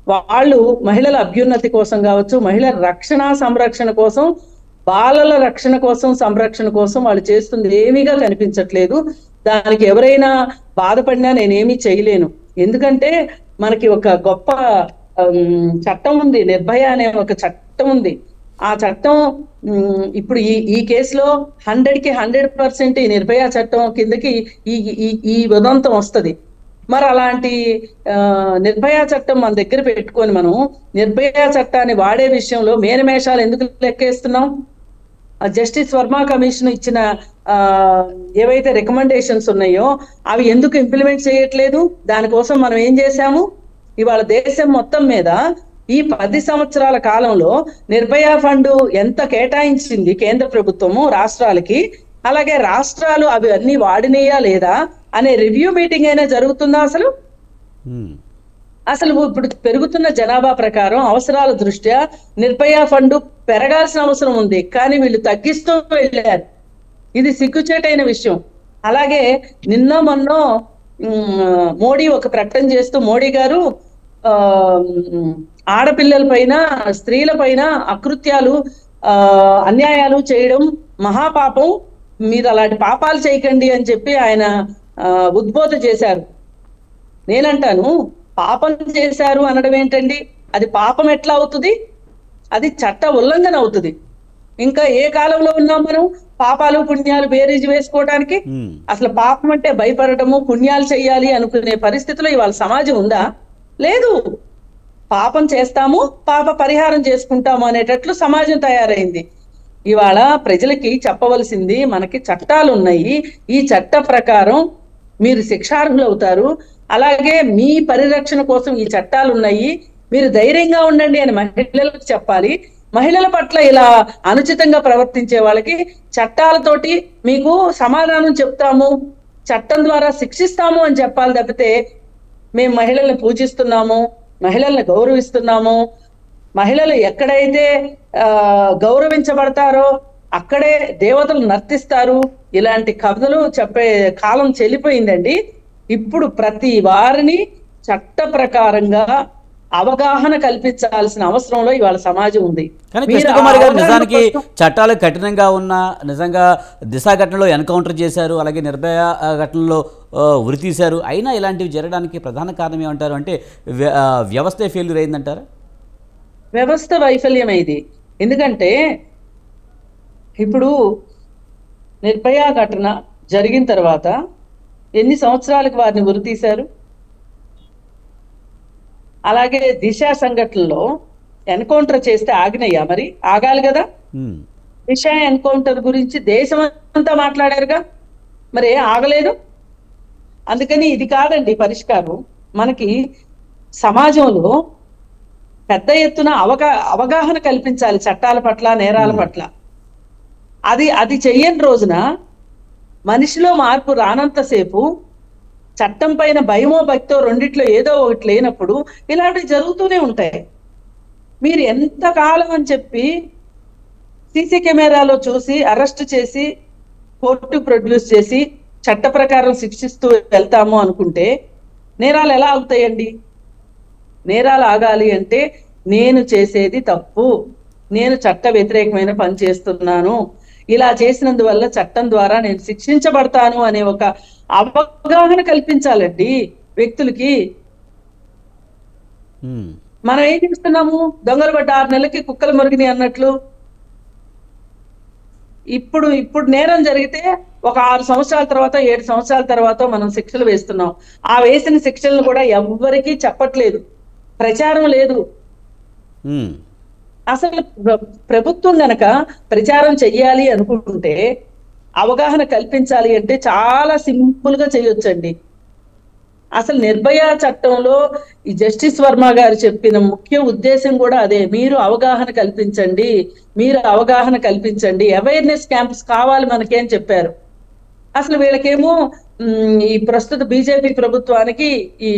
వాళ్ళు మహిళల అభ్యున్నతి కోసం కావచ్చు, మహిళల రక్షణ సంరక్షణ కోసం, బాలల రక్షణ కోసం సంరక్షణ కోసం వాళ్ళు చేస్తుంది ఏమీగా కనిపించట్లేదు. దానికి ఎవరైనా బాధపడినా నేనేమీ చేయలేను. ఎందుకంటే మనకి ఒక గొప్ప చట్టం ఉంది, నిర్భయ అనే ఒక చట్టం ఉంది. ఆ చట్టం ఇప్పుడు ఈ కేసులో 100కి 100% ఈ నిర్భయ చట్టం కిందకి ఈ ఉదంతం వస్తుంది. మరి అలాంటి నిర్భయ చట్టం మన దగ్గర పెట్టుకొని మనం నిర్భయ చట్టాన్ని వాడే విషయంలో మేనమేషాలు ఎందుకు లెక్కేస్తున్నాం? జస్టిస్ వర్మ కమిషన్ ఇచ్చిన ఏవైతే రికమెండేషన్స్ ఉన్నాయో అవి ఎందుకు ఇంప్లిమెంట్ చేయట్లేదు? దానికోసం మనం ఏం చేశాము? ఇవాళ దేశం మొత్తం మీద ఈ 10 సంవత్సరాల కాలంలో నిర్భయ ఫండ్ ఎంత కేటాయించింది కేంద్ర ప్రభుత్వము రాష్ట్రాలకి, అలాగే రాష్ట్రాలు అవి అన్ని వాడినయా లేదా అనే రివ్యూ మీటింగ్ అయినా జరుగుతుందా? అసలు ఇప్పుడు పెరుగుతున్న జనాభా ప్రకారం అవసరాల దృష్ట్యా నిర్భయ ఫండ్ పెరగాల్సిన అవసరం ఉంది, కానీ వీళ్ళు తగ్గిస్తూ వెళ్ళారు. ఇది సిగ్గుచేటైన విషయం. అలాగే నిన్న మొన్న మోడీ ఒక ప్రకటన చేస్తూ మోడీ గారు ఆడపిల్లల పైన స్త్రీల పైన అకృత్యాలు అన్యాయాలు చేయడం మహాపాపం, మీరు అలాంటి పాపాలు చేయకండి అని చెప్పి ఆయన ఉద్బోధ చేశారు. నేనంటాను, పాపం చేశారు అనడం ఏంటండి? అది పాపం ఎట్లా అవుతుంది? అది చట్ట ఉల్లంఘన అవుతుంది. ఇంకా ఏ కాలంలో ఉన్నాం మనం పాపాలు పుణ్యాలు బేరీజు వేసుకోవడానికి? అసలు పాపం అంటే భయపడటము, పుణ్యాలు చెయ్యాలి అనుకునే పరిస్థితిలో ఇవాళ సమాజం ఉందా? లేదు. పాపం చేస్తాము, పాప పరిహారం చేసుకుంటాము అనేటట్లు సమాజం తయారైంది. ఇవాళ ప్రజలకి చెప్పవలసింది, మనకి చట్టాలు ఉన్నాయి, ఈ చట్ట ప్రకారం మీరు శిక్షార్హులు అవుతారు, అలాగే మీ పరిరక్షణ కోసం ఈ చట్టాలు ఉన్నాయి, మీరు ధైర్యంగా ఉండండి అని మహిళలకు చెప్పాలి. మహిళల పట్ల ఇలా అనుచితంగా ప్రవర్తించే వాళ్ళకి చట్టాలతోటి మీకు సమాధానం చెప్తాము, చట్టం ద్వారా శిక్షిస్తాము అని చెప్పాలి తప్పితే మేము మహిళల్ని పూజిస్తున్నాము, మహిళల్ని గౌరవిస్తున్నాము, మహిళలు ఎక్కడైతే గౌరవించబడతారో అక్కడే దేవతలు నర్తిస్తారు, ఇలాంటి కథలు చెప్పే కాలం చెల్లిపోయిందండి. ఇప్పుడు ప్రతి వారిని చట్ట ప్రకారంగా అవగాహన కల్పించాల్సిన అవసరంలో ఇవాళ సమాజం ఉంది. కానీ కృష్ణకుమారి గారు, నిజానికి చట్టాలు కఠినంగా ఉన్నా, నిజంగా దిశ ఘటనలో ఎన్కౌంటర్ చేశారు, అలాగే నిర్భయ ఘటనలో ఉరి తీశారు, అయినా ఇలాంటివి జరగడానికి ప్రధాన కారణం ఏమంటారు? అంటే వ్యవస్థ ఫెయిల్యూర్ అయిందంటారా? వ్యవస్థ వైఫల్యం అయింది. ఎందుకంటే ఇప్పుడు నిర్భయ ఘటన జరిగిన తర్వాత ఎన్ని సంవత్సరాలకు వారిని ఉరి తీశారు? అలాగే దిశ సంఘటనలో ఎన్కౌంటర్ చేస్తే ఆగినయ్యా? మరి ఆగాలి కదా. దిశ ఎన్కౌంటర్ గురించి దేశం అంతా మాట్లాడారుగా, మరి ఆగలేదు. అందుకని ఇది కాదండి పరిష్కారం. మనకి సమాజంలో పెద్ద ఎత్తున అవగాహన కల్పించాలి చట్టాల పట్ల, నేరాల పట్ల. అది చెయ్యని రోజున మనిషిలో మార్పు రానంతసేపు చట్టం పైన భయమో భక్తో రెండిట్లో ఏదో ఒకటి లేనప్పుడు ఇలాంటివి జరుగుతూనే ఉంటాయి. మీరు ఎంతకాలం అని చెప్పి సీసీ కెమెరాలో చూసి అరెస్ట్ చేసి కోర్టు ప్రొడ్యూస్ చేసి చట్ట ప్రకారం శిక్షిస్తూ వెళ్తాము అనుకుంటే నేరాలు ఎలా ఆగుతాయండి? నేరాలు ఆగాలి అంటే నేను చేసేది తప్పు, నేను చట్ట వ్యతిరేకమైన పని చేస్తున్నాను, ఇలా చేసినందువల్ల చట్టం ద్వారా నేను శిక్షించబడతాను అనే ఒక అవగాహన కల్పించాలండి వ్యక్తులకి. మనం ఏం చేస్తున్నాము? దొంగలు పడ్డ 6 నెలలకి కుక్కలు మురిగిని అన్నట్లు ఇప్పుడు నేరం జరిగితే ఒక 6 సంవత్సరాల తర్వాత 7 సంవత్సరాల తర్వాత మనం శిక్షలు వేస్తున్నాం. ఆ వేసిన శిక్షలను కూడా ఎవ్వరికీ చెప్పట్లేదు, ప్రచారం లేదు. అసలు ప్రభుత్వం గనక ప్రచారం చెయ్యాలి అనుకుంటే, అవగాహన కల్పించాలి అంటే చాలా సింపుల్ గా చేయొచ్చండి. అసలు నిర్భయ చట్టంలో ఈ జస్టిస్ వర్మ గారు చెప్పిన ముఖ్య ఉద్దేశం కూడా అదే. మీరు అవగాహన కల్పించండి, మీరు అవగాహన కల్పించండి, అవేర్నెస్ క్యాంప్స్ కావాలి మనకేం చెప్పారు. అసలు వీళ్ళకేమో ఈ ప్రస్తుత బీజేపీ ప్రభుత్వానికి ఈ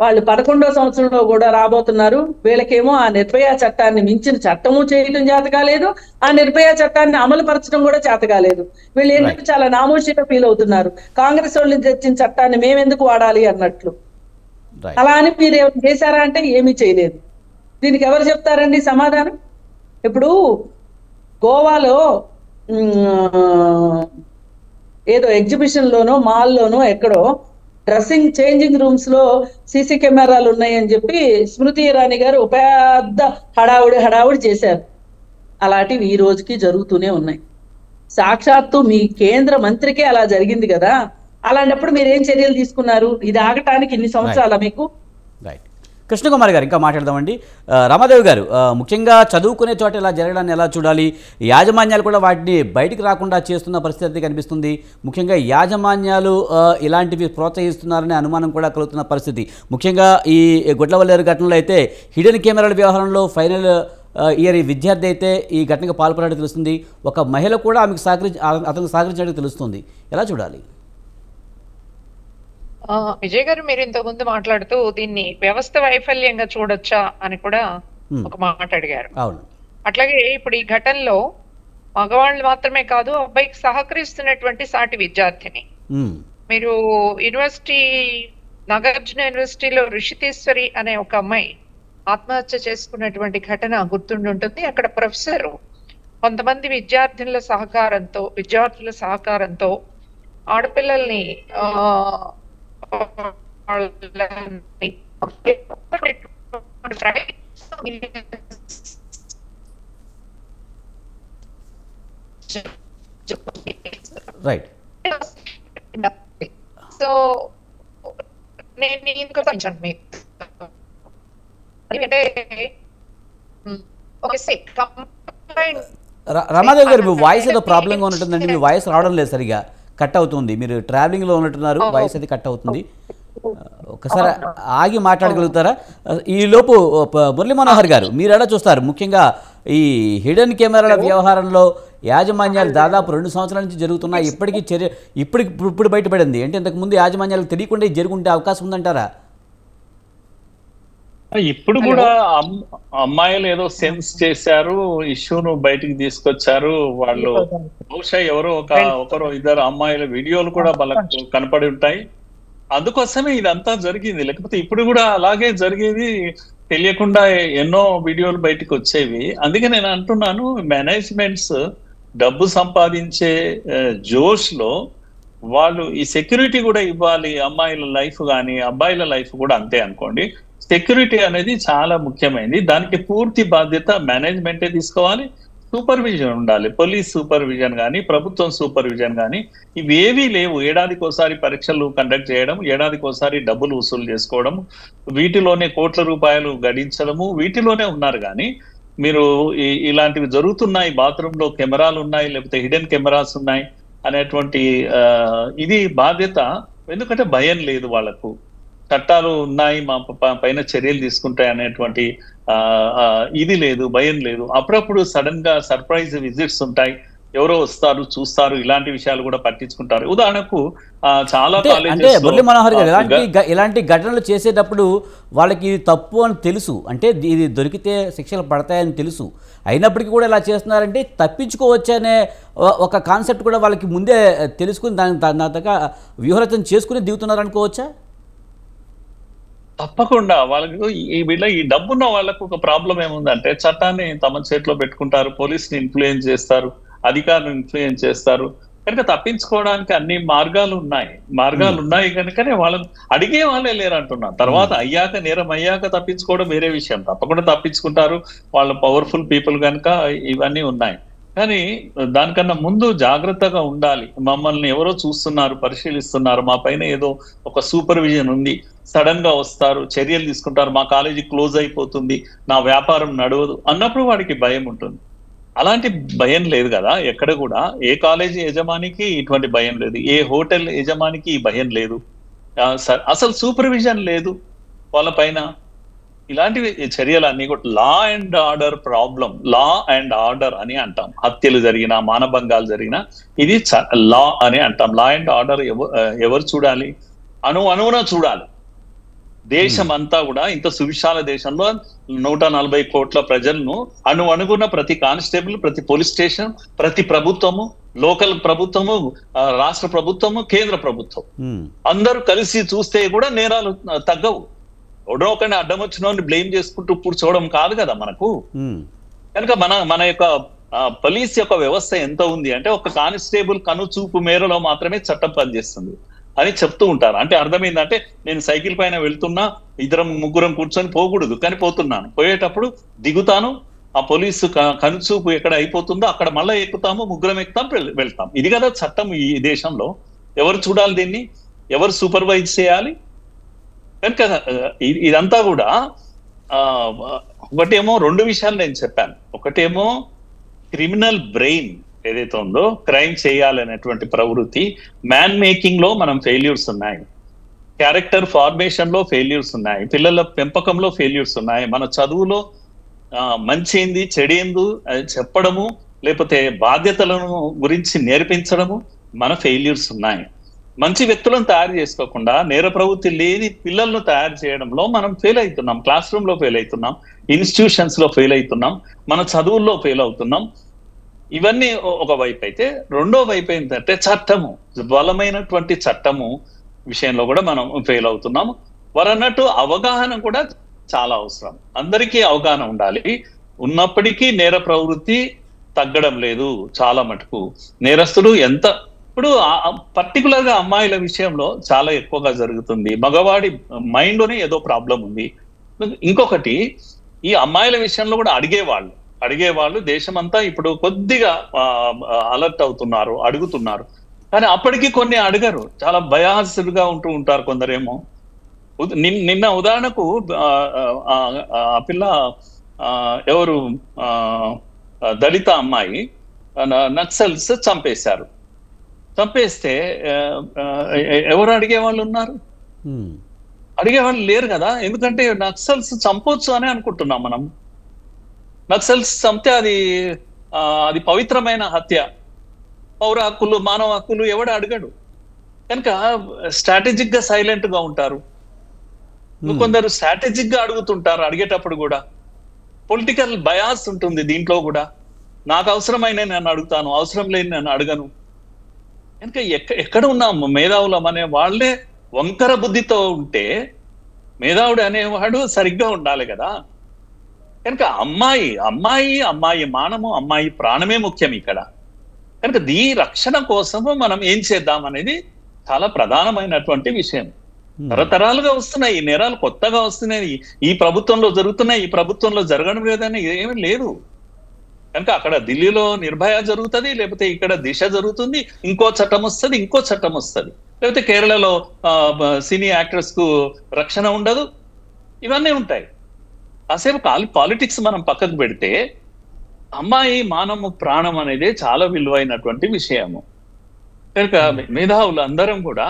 వాళ్ళు 11వ సంవత్సరంలో కూడా రాబోతున్నారు. వీళ్ళకేమో ఆ నిర్భయ చట్టాన్ని మించిన చట్టము చేయడం చేత కాలేదు, ఆ నిర్భయ చట్టాన్ని అమలు పరచడం కూడా చేత కాలేదు. వీళ్ళు ఏంటంటే చాలా నామోషిగా ఫీల్ అవుతున్నారు. కాంగ్రెస్ వాళ్ళు తెచ్చిన చట్టాన్ని మేమెందుకు వాడాలి అన్నట్లు. Right. అలా అని మీరు ఏమైనా చేశారా అంటే ఏమీ చేయలేదు. దీనికి ఎవరు చెప్తారండి సమాధానం? ఇప్పుడు గోవాలో ఏదో ఎగ్జిబిషన్ లోనో మాల్లోనో ఎక్కడో చేంజింగ్ రూమ్స్ లో సీసీ కెమెరాలు ఉన్నాయని చెప్పి స్మృతి ఇరానీ గారు పెద్ద హడావుడి చేశారు. అలాంటివి ఈ రోజుకి జరుగుతూనే ఉన్నాయి. సాక్షాత్తు మీ కేంద్ర మంత్రికే అలా జరిగింది కదా, అలాంటప్పుడు మీరు ఏం చర్యలు తీసుకున్నారు? ఇది ఆగటానికి ఇన్ని సంవత్సరాల మీకు? రైట్. కృష్ణకుమార్ గారు ఇంకా మాట్లాడదామండి. రామాదేవి గారు, ముఖ్యంగా చదువుకునే చోట ఇలా జరగడాన్ని ఎలా చూడాలి? యాజమాన్యాలు కూడా వాటిని బయటికి రాకుండా చేస్తున్న పరిస్థితి కనిపిస్తుంది. ముఖ్యంగా యాజమాన్యాలు ఇలాంటివి ప్రోత్సహిస్తున్నారనే అనుమానం కూడా కలుగుతున్న పరిస్థితి. ముఖ్యంగా ఈ గుడ్లవల్లేరు ఘటనలో అయితే హిడెన్ కెమెరాల వ్యవహారంలో ఫైనల్ ఇయర్ ఈ విద్యార్థి అయితే ఈ ఘటనకు పాల్పడినట్టు తెలుస్తుంది. ఒక మహిళ కూడా ఆమెకు అతనికి సహకరించినట్టు తెలుస్తుంది. ఎలా చూడాలి? విజయ్ గారు, మీరు ఇంతకుముందు మాట్లాడుతూ దీన్ని వ్యవస్థ వైఫల్యంగా చూడొచ్చా అని కూడా ఒక మాట అడిగారు. అవును. అట్లాగే ఇప్పుడు ఈ ఘటనలో మగవాళ్ళు మాత్రమే కాదు, అబ్బాయికి సహకరిస్తున్నటువంటి సాటి విద్యార్థిని, మీరు యూనివర్సిటీ నాగార్జున యూనివర్సిటీలో ఋషితేశ్వరి అనే ఒక అమ్మాయి ఆత్మహత్య చేసుకున్నటువంటి ఘటన గుర్తుండుంటుంది. అక్కడ ప్రొఫెసర్ కొంతమంది విద్యార్థుల సహకారంతో ఆడపిల్లల్ని రైట్. సో నేను మీకు రమాదేవి గారు, మీ వాయిస్ ఏదో ప్రాబ్లంగా ఉన్నట్టుందండి. మీ వాయిస్ రావడం లేదు, సరిగా కట్ అవుతుంది. మీరు ట్రావెలింగ్లో ఉన్నట్టున్నారు, వాయిస్ అది కట్ అవుతుంది. ఒకసారి ఆగి మాట్లాడగలుగుతారా? ఈలోపు మురళీ మనోహర్ గారు, మీరు ఎలా చూస్తారు? ముఖ్యంగా ఈ హిడెన్ కెమెరాల వ్యవహారంలో యాజమాన్యాలు దాదాపు 2 సంవత్సరాల నుంచి జరుగుతున్నాయి. ఇప్పటికీ ఇప్పుడు బయటపడింది అంటే ఇంతకుముందు యాజమాన్యాలకు తెలియకుండా జరుగుంటే అవకాశం ఉందంటారా? ఇప్పుడు కూడా అమ్మాయిలు ఏదో సెన్స్ చేశారు, ఇష్యూను బయటికి తీసుకొచ్చారు. వాళ్ళు బహుశా ఎవరో ఒకరు ఇద్దరు అమ్మాయిల వీడియోలు కూడా వాళ్ళకు కనపడి ఉంటాయి. అందుకోసమే ఇదంతా జరిగింది. లేకపోతే ఇప్పుడు కూడా అలాగే జరిగేది, తెలియకుండా ఎన్నో వీడియోలు బయటకు వచ్చేవి. అందుకే నేను అంటున్నాను, మేనేజ్మెంట్స్ డబ్బు సంపాదించే జోష్ లో వాళ్ళు ఈ సెక్యూరిటీ కూడా ఇవ్వాలి. అమ్మాయిల లైఫ్ కానీ అబ్బాయిల లైఫ్ కూడా అంతే అనుకోండి. సెక్యూరిటీ అనేది చాలా ముఖ్యమైనది. దానికి పూర్తి బాధ్యత మేనేజ్మెంటే తీసుకోవాలి. సూపర్విజన్ ఉండాలి, పోలీస్ సూపర్విజన్ కానీ ప్రభుత్వం సూపర్విజన్ కానీ ఇవేవీ లేవు. ఏడాదికి ఒకసారి పరీక్షలు కండక్ట్ చేయడం, ఏడాదికి ఒకసారి డబ్బులు వసూలు చేసుకోవడం, వీటిలోనే కోట్ల రూపాయలు గడించడము, వీటిలోనే ఉన్నారు. కానీ మీరు ఇలాంటివి జరుగుతున్నాయి, బాత్రూంలో కెమెరాలు ఉన్నాయి, లేకపోతే హిడెన్ కెమెరాస్ ఉన్నాయి అనేటువంటి ఇది బాధ్యత. ఎందుకంటే భయం లేదు వాళ్ళకు, చట్టాలు ఉన్నాయి, మా పైన చర్యలు తీసుకుంటాయి అనేటువంటి ఇది లేదు, భయం లేదు. అప్పుడప్పుడు సడన్ గా సర్ప్రైజ్ విజిట్స్ ఉంటాయి, ఎవరో వస్తారు, చూస్తారు, ఇలాంటి విషయాలు కూడా పట్టించుకుంటారు. ఉదాహరణకు చాలా అంటే మురళీ మనోహర్ గారు, ఇలాంటి ఘటనలు చేసేటప్పుడు వాళ్ళకి ఇది తప్పు అని తెలుసు, అంటే ఇది దొరికితే శిక్షలు పడతాయని తెలుసు, అయినప్పటికీ కూడా ఇలా చేస్తున్నారంటే తప్పించుకోవచ్చు అనే ఒక కాన్సెప్ట్ కూడా వాళ్ళకి ముందే తెలుసుకుని దాని దగ్గర వ్యూహరచన చేసుకుని దిగుతున్నారు అనుకోవచ్చా? తప్పకుండా. వాళ్ళకు ఈ డబ్బున్న వాళ్ళకు ఒక ప్రాబ్లం ఏముందంటే, చట్టాన్ని తమ చేతిలో పెట్టుకుంటారు, పోలీసుని ఇన్ఫ్లుయెన్స్ చేస్తారు, అధికారులను ఇన్ఫ్లుయెన్స్ చేస్తారు. కనుక తప్పించుకోవడానికి అన్ని మార్గాలు ఉన్నాయి కనుకనే వాళ్ళని అడిగే వాళ్ళే లేరు అంటున్నారు. తర్వాత నేరం అయ్యాక తప్పించుకోవడం వేరే విషయం, తప్పకుండా తప్పించుకుంటారు, వాళ్ళ పవర్ఫుల్ పీపుల్ కనుక ఇవన్నీ ఉన్నాయి. కానీ దానికన్నా ముందు జాగ్రత్తగా ఉండాలి. మమ్మల్ని ఎవరో చూస్తున్నారు, పరిశీలిస్తున్నారు, మా పైన ఏదో ఒక సూపర్విజన్ ఉంది, సడన్ గా వస్తారు, చర్యలు తీసుకుంటారు, మా కాలేజీ క్లోజ్ అయిపోతుంది, నా వ్యాపారం నడవదు అన్నప్పుడు వాడికి భయం ఉంటుంది. అలాంటి భయం లేదు కదా ఎక్కడ కూడా. ఏ కాలేజీ యజమానికి ఇటువంటి భయం లేదు, ఏ హోటల్ యజమానికి ఈ భయం లేదు, అసలు సూపర్విజన్ లేదు వాళ్ళ పైన. ఇలాంటివి చర్యలన్నీ కూడా law and order problem. Law and order అని అంటాం. హత్యలు జరిగినా, మానభంగాలు జరిగినా ఇది లా అని అంటాం. లా అండ్ ఆర్డర్ ఎవరు చూడాలి? అణువున చూడాలి. దేశం అంతా కూడా, ఇంత సువిశాల దేశంలో 140 కోట్ల ప్రజలను అణుగున ప్రతి కానిస్టేబుల్, ప్రతి పోలీస్ స్టేషన్, ప్రతి ప్రభుత్వము, లోకల్ ప్రభుత్వము, రాష్ట్ర ప్రభుత్వము, కేంద్ర ప్రభుత్వం అందరూ కలిసి చూస్తే కూడా నేరాలు తగ్గవు. ఎవడో ఒకరిని అడ్డం వచ్చిన బ్లేమ్ చేసుకుంటూ కూర్చోవడం కాదు కదా మనకు. కనుక మన యొక్క పోలీస్ యొక్క వ్యవస్థ ఎంత ఉంది అంటే ఒక కానిస్టేబుల్ కనుచూపు మేరలో మాత్రమే చట్టం పనిచేస్తుంది అని చెప్తూ ఉంటారు. అంటే అర్థం ఏంటంటే నేను సైకిల్ పైన వెళ్తున్నా, ఇద్దరం ముగ్గురం కూర్చొని పోకూడదు, కానీ పోతున్నాను, పోయేటప్పుడు దిగుతాను, ఆ పోలీసు కనుచూపు ఎక్కడ అయిపోతుందో అక్కడ మళ్ళీ ఎక్కుతాము, ముగ్గురం ఎక్కుతాం, వెళ్తాం. ఇది కదా చట్టం ఈ దేశంలో. ఎవరు చూడాలి దీన్ని, ఎవరు సూపర్వైజ్ చేయాలి? కనుక ఇదంతా కూడా ఒకటేమో 2 విషయాలు నేను చెప్పాను. ఒకటేమో క్రిమినల్ బ్రెయిన్ ఏదైతే ఉందో, క్రైమ్ చేయాలనేటువంటి ప్రవృత్తి, మ్యాన్ మేకింగ్ లో మనం ఫెయిల్యూర్స్ ఉన్నాయి, క్యారెక్టర్ ఫార్మేషన్ లో ఫెయిల్యూర్స్ ఉన్నాయి, పిల్లల పెంపకంలో ఫెయిల్యూర్స్ ఉన్నాయి, మన చదువులో మంచి ఏంది చెడేందు చెప్పడము, లేకపోతే బాధ్యతలను గురించి నేర్పించడము మన ఫెయిల్యూర్స్ ఉన్నాయి. మంచి వ్యక్తులను తయారు చేసుకోకుండా నేర ప్రవృత్తి లేని పిల్లలను తయారు చేయడంలో మనం ఫెయిల్ అవుతున్నాం. క్లాస్ రూమ్ లో ఫెయిల్ అవుతున్నాం, ఇన్స్టిట్యూషన్స్ లో ఫెయిల్ అవుతున్నాం, మన చదువుల్లో ఫెయిల్ అవుతున్నాం. ఇవన్నీ ఒక వైపు అయితే, రెండో వైపు ఏంటంటే చట్టము, బలమైనటువంటి చట్టము విషయంలో కూడా మనం ఫెయిల్ అవుతున్నాము. వారన్నట్టు అవగాహన కూడా చాలా అవసరం. అందరికీ అవగాహన ఉండాలి. ఉన్నప్పటికీ నేర ప్రవృత్తి తగ్గడం లేదు చాలా మటుకు. నేరస్తుడు ఎంత ఇప్పుడు పర్టికులర్ గా అమ్మాయిల విషయంలో చాలా ఎక్కువగా జరుగుతుంది. మగవాడి మైండ్ లోనే ఏదో ప్రాబ్లం ఉంది. ఇంకొకటి, ఈ అమ్మాయిల విషయంలో కూడా అడిగేవాళ్ళు దేశమంతా ఇప్పుడు కొద్దిగా అలర్ట్ అవుతున్నారు, అడుగుతున్నారు. కానీ అప్పటికి కొన్ని అడగరు, చాలా భయాసులుగా ఉంటూ ఉంటారు కొందరేమో. నిన్న ఉదాహరణకు ఆ పిల్ల ఎవరు దళిత అమ్మాయి నక్సల్స్ చంపేస్తే ఎవరు అడిగేవాళ్ళు ఉన్నారు? అడిగేవాళ్ళు లేరు కదా. ఎందుకంటే నక్సల్స్ చంపొచ్చు అని అనుకుంటున్నాం మనం. నక్సల్స్ చంపితే అది పవిత్రమైన హత్య, పౌర హక్కులు, మానవ హక్కులు ఎవడు అడగడు. కనుక స్ట్రాటజిక్ గా సైలెంట్ గా ఉంటారు. కొందరు స్ట్రాటజిక్ గా అడుగుతుంటారు. అడిగేటప్పుడు కూడా పొలిటికల్ బయాస్ ఉంటుంది దీంట్లో కూడా. నాకు అవసరమైన నేను అడుగుతాను, అవసరం లేని నేను అడగను. కనుక ఎక్కడ ఉన్నాము మేధావులం అనే వాళ్ళే వంకర బుద్ధితో ఉంటే, మేధావుడు అనేవాడు సరిగ్గా ఉండాలి కదా. కనుక అమ్మాయి మానము, అమ్మాయి ప్రాణమే ముఖ్యం ఇక్కడ. కనుక ఈ రక్షణ కోసము మనం ఏం చేద్దాం అనేది చాలా ప్రధానమైనటువంటి విషయం. తరతరాలుగా వస్తున్నాయి ఈ నేరాలు, కొత్తగా వస్తున్నాయి. ఈ ప్రభుత్వంలో జరుగుతున్నాయి, ఈ ప్రభుత్వంలో జరగడం లేదని ఏమీ లేదు. కనుక అక్కడ ఢిల్లీలో నిర్భయ జరుగుతుంది, లేకపోతే ఇక్కడ దిశ జరుగుతుంది, ఇంకో చట్టం వస్తుంది, లేకపోతే కేరళలో సినీ యాక్టర్స్ కు రక్షణ ఉండదు. ఇవన్నీ ఉంటాయి. కాసేపు పాలిటిక్స్ మనం పక్కకు పెడితే, అమ్మాయి మానము ప్రాణం అనేది చాలా విలువైనటువంటి విషయము. కనుక మేధావులు అందరం కూడా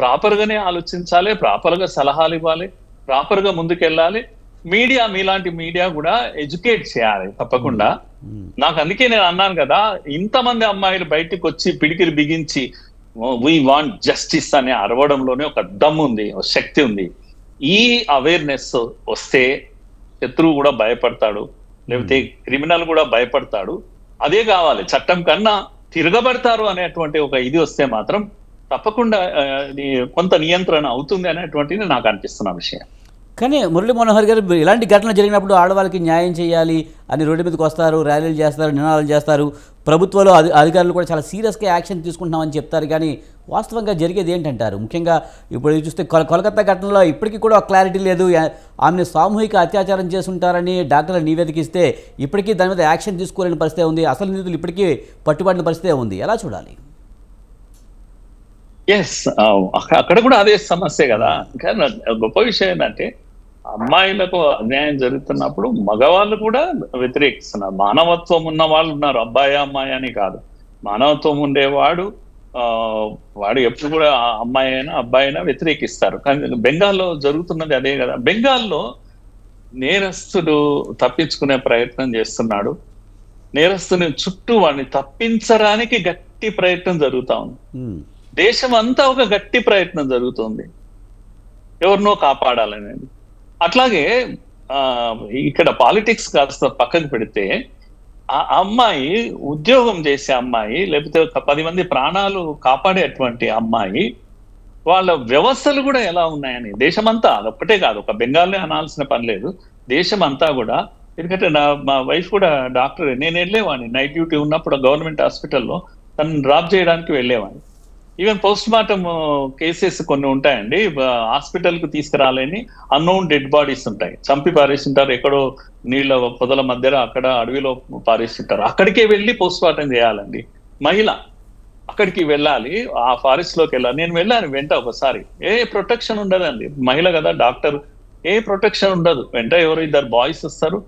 ప్రాపర్ గానే ఆలోచించాలి, ప్రాపర్ గా సలహాలు ఇవ్వాలి, ప్రాపర్ గా ముందుకెళ్ళాలి. మీడియా, మీలాంటి మీడియా కూడా ఎడ్యుకేట్ చేయాలి తప్పకుండా. నాకు అందుకే నేను అన్నాను కదా, ఇంతమంది అమ్మాయిలు బయటకు వచ్చి పిడికిలు బిగించి వీ వాంట్ జస్టిస్ అనే అరవడంలోనే ఒక దమ్ ఉంది, ఒక శక్తి ఉంది. ఈ అవేర్నెస్ వస్తే శత్రువు కూడా భయపడతాడు, లేకపోతే క్రిమినల్ కూడా భయపడతాడు. అదే కావాలి. చట్టం కన్నా తిరగబడతారు అనేటువంటి ఒక ఇది వస్తే మాత్రం తప్పకుండా కొంత నియంత్రణ అవుతుంది అనేటువంటిది నాకు అనిపిస్తున్న విషయం. కానీ మురళీ మనోహర్ గారు, ఇలాంటి ఘటనలు జరిగినప్పుడు ఆడవాళ్ళకి న్యాయం చేయాలి అని రోడ్డు మీదకి వస్తారు, ర్యాలీలు చేస్తారు, నినాదాలు చేస్తారు. ప్రభుత్వంలో అధికారులు కూడా చాలా సీరియస్గా యాక్షన్ తీసుకుంటున్నామని చెప్తారు. కానీ వాస్తవంగా జరిగేది ఏంటంటారు? ముఖ్యంగా ఇప్పుడు చూస్తే కోల్కతా ఘటనలో ఇప్పటికీ కూడా క్లారిటీ లేదు. ఆమెను సామూహిక అత్యాచారం చేస్తుంటారని డాక్టర్లు నివేదిక ఇస్తే ఇప్పటికీ దాని మీద యాక్షన్ తీసుకోలేని పరిస్థితి ఉంది. అసలు నిందితులు ఇప్పటికీ పట్టుబడిన పరిస్థితి ఉంది. ఎలా చూడాలి? అక్కడ కూడా అదే సమస్య కదా. కానీ గొప్ప విషయం ఏంటంటే, అమ్మాయిలకు అన్యాయం జరుగుతున్నప్పుడు మగవాళ్ళు కూడా వ్యతిరేకిస్తున్నారు. మానవత్వం ఉన్న వాళ్ళు ఉన్నారు, అమ్మాయి అని కాదు. మానవత్వం ఉండేవాడు వాడు ఎప్పుడు కూడా అమ్మాయి అయినా అబ్బాయి అయినా వ్యతిరేకిస్తారు. కానీ బెంగాల్లో జరుగుతున్నది అదే కదా. బెంగాల్లో నేరస్తుడు తప్పించుకునే ప్రయత్నం చేస్తున్నాడు. నేరస్తుని చుట్టూ వాడిని తప్పించడానికి గట్టి ప్రయత్నం జరుగుతా ఉంది. దేశం అంతా ఒక గట్టి ప్రయత్నం జరుగుతుంది ఎవరినో కాపాడాలనేది. అట్లాగే ఇక్కడ పాలిటిక్స్ కాస్త పక్కకు పెడితే, ఆ అమ్మాయి ఉద్యోగం చేసే అమ్మాయి, లేకపోతే ఒక 10 మంది ప్రాణాలు కాపాడేటువంటి అమ్మాయి వాళ్ళ వ్యవస్థలు కూడా ఎలా ఉన్నాయని దేశమంతా, అదొక్కటే కాదు, ఒక బెంగాల్నే అనాల్సిన పని లేదు, దేశమంతా కూడా. ఎందుకంటే మా వైఫ్ కూడా డాక్టర్, నేను వెళ్ళేవాడిని నైట్ డ్యూటీ ఉన్నప్పుడు గవర్నమెంట్ హాస్పిటల్లో తను డ్రాప్ చేయడానికి వెళ్ళేవాడిని. ఈవెన్ పోస్ట్ మార్టం కేసెస్ కొన్ని ఉంటాయండి, హాస్పిటల్కి తీసుకురాలేని అన్నోన్ డెడ్ బాడీస్ ఉంటాయి, చంపి పారేస్తుంటారు ఎక్కడో నీళ్ళ పొదల మధ్యలో అక్కడ అడవిలో పారేస్తుంటారు. అక్కడికే వెళ్ళి పోస్ట్ మార్టం చేయాలండి మహిళ, అక్కడికి వెళ్ళాలి, ఆ ఫారెస్ట్ లోకి వెళ్ళాలి. నేను వెళ్ళాను వెంట ఒకసారి, ఏ ప్రొటెక్షన్ ఉండదండి, మహిళ కదా డాక్టర్, ఏ ప్రొటెక్షన్ ఉండదు. వెంట ఎవరో 2 బాయ్స్ వస్తారు,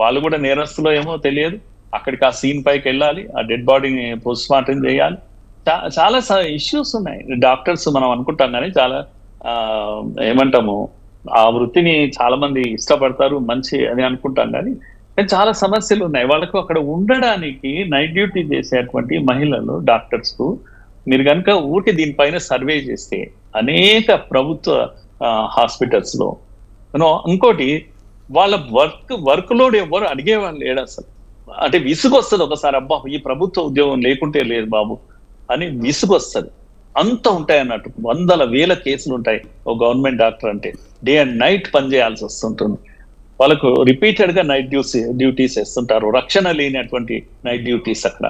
వాళ్ళు కూడా నేరస్తులో ఏమో తెలియదు, అక్కడికి ఆ సీన్ పైకి వెళ్ళాలి, ఆ డెడ్ బాడీని పోస్ట్ మార్టం చేయాలి. చాలా ఇష్యూస్ ఉన్నాయి. డాక్టర్స్ మనం అనుకుంటాం కానీ చాలా ఏమంటాము, ఆ వృత్తిని చాలా మంది ఇష్టపడతారు, మంచి అని అనుకుంటాం కానీ చాలా సమస్యలు ఉన్నాయి. వాళ్ళకు అక్కడ ఉండడానికి నైట్ డ్యూటీ చేసేటువంటి మహిళలు, డాక్టర్స్ కు మీరు కనుక ఊరికి దీనిపైన సర్వే చేస్తే అనేక ప్రభుత్వ హాస్పిటల్స్ లో ఇంకోటి వాళ్ళ వర్క్ లోడ్ ఎవరు అడిగేవాళ్ళు లేడు అసలు. అంటే విసుగు వస్తుంది ఒకసారి, అబ్బా ఈ ప్రభుత్వ ఉద్యోగం లేకుంటే లేదు బాబు అని విసుగు వస్తుంది. అంత ఉంటాయి అన్నట్టు, 100,000 కేసులు ఉంటాయి ఓ గవర్నమెంట్ డాక్టర్ అంటే. డే అండ్ నైట్ పనిచేయాల్సి వస్తుంటుంది. వాళ్ళకు రిపీటెడ్ గా నైట్ డ్యూటీస్ వేస్తుంటారు, రక్షణ లేనటువంటి నైట్ డ్యూటీస్. అక్కడ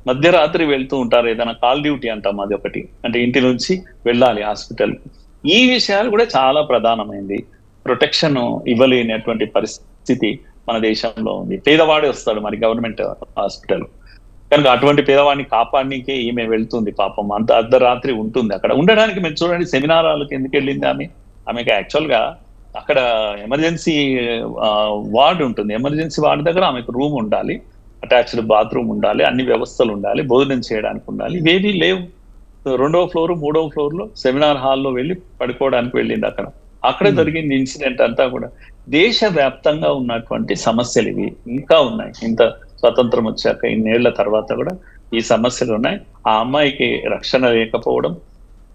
మధ్యరాత్రి వెళ్తూ ఉంటారు, ఏదైనా కాల్ డ్యూటీ అంటాం, అది ఒకటి, అంటే ఇంటి నుంచి వెళ్ళాలి హాస్పిటల్కి. ఈ విషయాలు కూడా చాలా ప్రధానమైంది. ప్రొటెక్షన్ ఇవ్వలేనటువంటి పరిస్థితి మన దేశంలో ఉంది. పేదవాడే వస్తాడు మరి గవర్నమెంట్ హాస్పిటల్, కనుక అటువంటి పేదవాడిని కాపాడనికే ఈమె వెళ్తుంది పాపం. అంత అర్ధరాత్రి ఉంటుంది అక్కడ. ఉండడానికి మీరు చూడండి, సెమినార్ హాల్కి ఎందుకు వెళ్ళింది ఆమెకి యాక్చువల్ గా అక్కడ ఎమర్జెన్సీ వార్డ్ ఉంటుంది, ఎమర్జెన్సీ వార్డ్ దగ్గర ఆమెకు రూమ్ ఉండాలి, అటాచ్డ్ బాత్రూమ్ ఉండాలి, అన్ని వ్యవస్థలు ఉండాలి, భోజనం చేయడానికి ఉండాలి, ఇవేవి లేవు. 2వ ఫ్లోర్ 3వ ఫ్లోర్ లో సెమినార్ హాల్లో వెళ్ళి పడుకోవడానికి వెళ్ళింది. అక్కడే జరిగింది ఇన్సిడెంట్ అంతా కూడా. దేశవ్యాప్తంగా ఉన్నటువంటి సమస్యలు ఇవి ఇంకా ఉన్నాయి. ఇంత స్వతంత్రం వచ్చాక ఇన్నేళ్ల తర్వాత కూడా ఈ సమస్యలు ఉన్నాయి. ఆ అమ్మాయికి రక్షణ లేకపోవడం,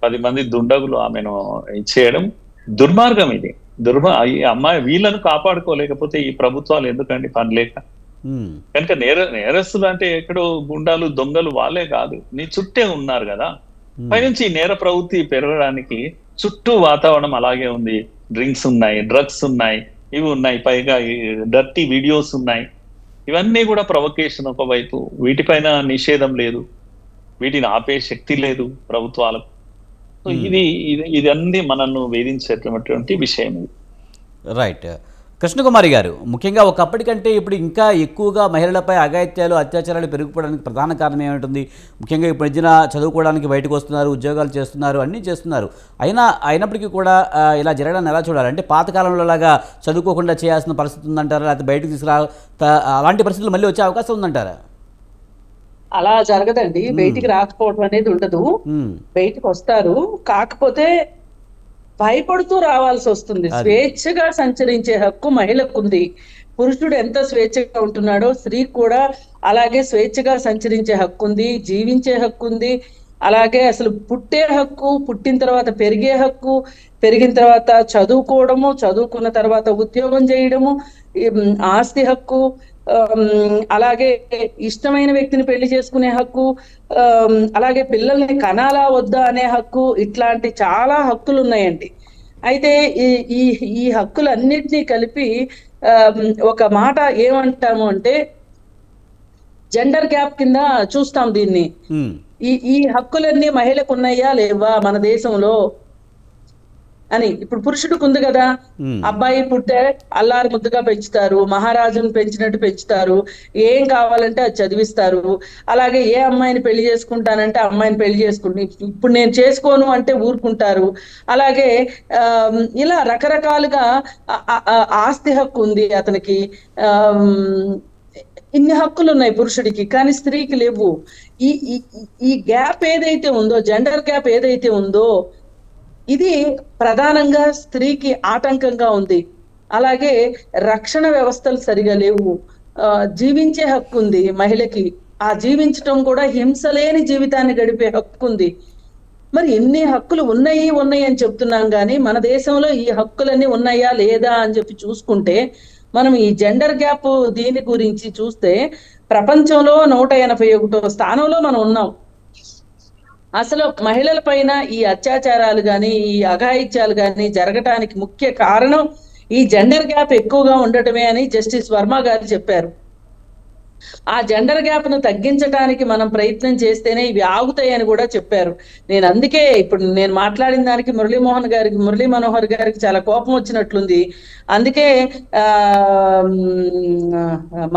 10 మంది దుండగులు ఆమెను ఇచ్చేయడం దుర్మార్గం. ఇది ఈ అమ్మాయి వీళ్ళను కాపాడుకోలేకపోతే ఈ ప్రభుత్వాలు ఎందుకండి పని లేక? కనుక నేరస్తులు అంటే ఎక్కడో గుండాలు దొంగలు వాళ్ళే కాదు, నీ చుట్టే ఉన్నారు కదా. పైనుంచి నేర ప్రవృత్తి పెరగడానికి చుట్టూ వాతావరణం అలాగే ఉంది. డ్రింక్స్ ఉన్నాయి, డ్రగ్స్ ఉన్నాయి, ఇవి ఉన్నాయి, పైగా డర్టీ వీడియోస్ ఉన్నాయి. ఇవన్నీ కూడా ప్రొవకేషన్ ఒకవైపు. వీటిపైన నిషేధం లేదు, వీటిని ఆపే శక్తి లేదు ప్రభుత్వాలకు. సో ఇది అన్ని మనల్ని వేధించేటటువంటి విషయం. రైట్. కృష్ణకుమారి గారు, ముఖ్యంగా ఒకప్పటికంటే ఇప్పుడు ఇంకా ఎక్కువగా మహిళలపై అఘాయిత్యాలు, అత్యాచారాలు పెరిగిపోవడానికి ప్రధాన కారణం ఏమిటి? ముఖ్యంగా ఇప్పుడు మధ్యన చదువుకోవడానికి బయటకు వస్తున్నారు, ఉద్యోగాలు చేస్తున్నారు, అన్నీ చేస్తున్నారు. అయినప్పటికీ కూడా ఇలా జరగడాన్ని ఎలా చూడాలి? అంటే పాతకాలంలో లాగా చదువుకోకుండా చేయాల్సిన పరిస్థితి ఉందంటారా, లేకపోతే బయటకు అలాంటి పరిస్థితులు మళ్ళీ వచ్చే అవకాశం ఉందంటారా? అలా జరగదండి, బయటికి రాకపోవడం అనేది ఉండదు, బయటికి వస్తారు. కాకపోతే భయపడుతూ రావాల్సి వస్తుంది. స్వేచ్ఛగా సంచరించే హక్కు మహిళకు ఉంది. పురుషుడు ఎంత స్వేచ్ఛగా ఉంటున్నాడో స్త్రీ కూడా అలాగే స్వేచ్ఛగా సంచరించే హక్కు ఉంది, జీవించే హక్కు ఉంది. అలాగే అసలు పుట్టే హక్కు, పుట్టిన తర్వాత పెరిగే హక్కు, పెరిగిన తర్వాత చదువుకోవడము, చదువుకున్న తర్వాత ఉద్యోగం చేయడము, ఆస్తి హక్కు, అలాగే ఇష్టమైన వ్యక్తిని పెళ్లి చేసుకునే హక్కు, అలాగే పిల్లల్ని కనాలా వద్దా అనే హక్కు, ఇట్లాంటి చాలా హక్కులు ఉన్నాయండి. అయితే ఈ హక్కులన్నిటినీ కలిపి ఒక మాట ఏమంటాము అంటే జెండర్ గ్యాప్ కింద చూస్తాం దీన్ని. ఈ హక్కులన్నీ మహిళకు ఉన్నాయా లేవా మన దేశంలో అని. ఇప్పుడు పురుషుడికి ఉంది కదా, అబ్బాయి పుట్టే అల్లారు ముద్దుగా పెంచుతారు, మహారాజును పెంచినట్టు పెంచుతారు, ఏం కావాలంటే అది చదివిస్తారు. అలాగే ఏ అమ్మాయిని పెళ్లి చేసుకుంటానంటే అమ్మాయిని పెళ్లి చేసుకుంటు, ఇప్పుడు నేను చేసుకోను అంటే ఊరుకుంటారు. అలాగే ఇలా రకరకాలుగా ఆస్తి హక్కు ఉంది అతనికి, ఇన్ని హక్కులు ఉన్నాయి పురుషుడికి, కానీ స్త్రీకి లేవు. ఈ గ్యాప్ ఏదైతే ఉందో, జెండర్ గ్యాప్ ఏదైతే ఉందో, ఇది ప్రధానంగా స్త్రీకి ఆటంకంగా ఉంది. అలాగే రక్షణ వ్యవస్థలు సరిగా లేవు. జీవించే హక్కు ఉంది మహిళకి, ఆ జీవించటం కూడా హింస లేని జీవితాన్ని గడిపే హక్కు ఉంది. మరి ఎన్ని హక్కులు ఉన్నాయి అని చెప్తున్నాం కానీ మన దేశంలో ఈ హక్కులన్నీ ఉన్నాయా లేదా అని చెప్పి చూసుకుంటే, మనం ఈ జెండర్ గ్యాప్ దీని గురించి చూస్తే ప్రపంచంలో 181వ స్థానంలో మనం ఉన్నాం. అసలు మహిళల పైన ఈ అత్యాచారాలు కానీ ఈ అఘాయిత్యాలు కానీ జరగటానికి ముఖ్య కారణం ఈ జెండర్ గ్యాప్ ఎక్కువగా ఉండటమే అని జస్టిస్ వర్మ గారు చెప్పారు. ఆ జెండర్ గ్యాప్ ను తగ్గించడానికి మనం ప్రయత్నం చేస్తేనే ఇవి ఆగుతాయని కూడా చెప్పారు. నేను అందుకే ఇప్పుడు నేను మాట్లాడిన దానికి మురళీ మనోహర్ గారికి చాలా కోపం వచ్చినట్లుంది. అందుకే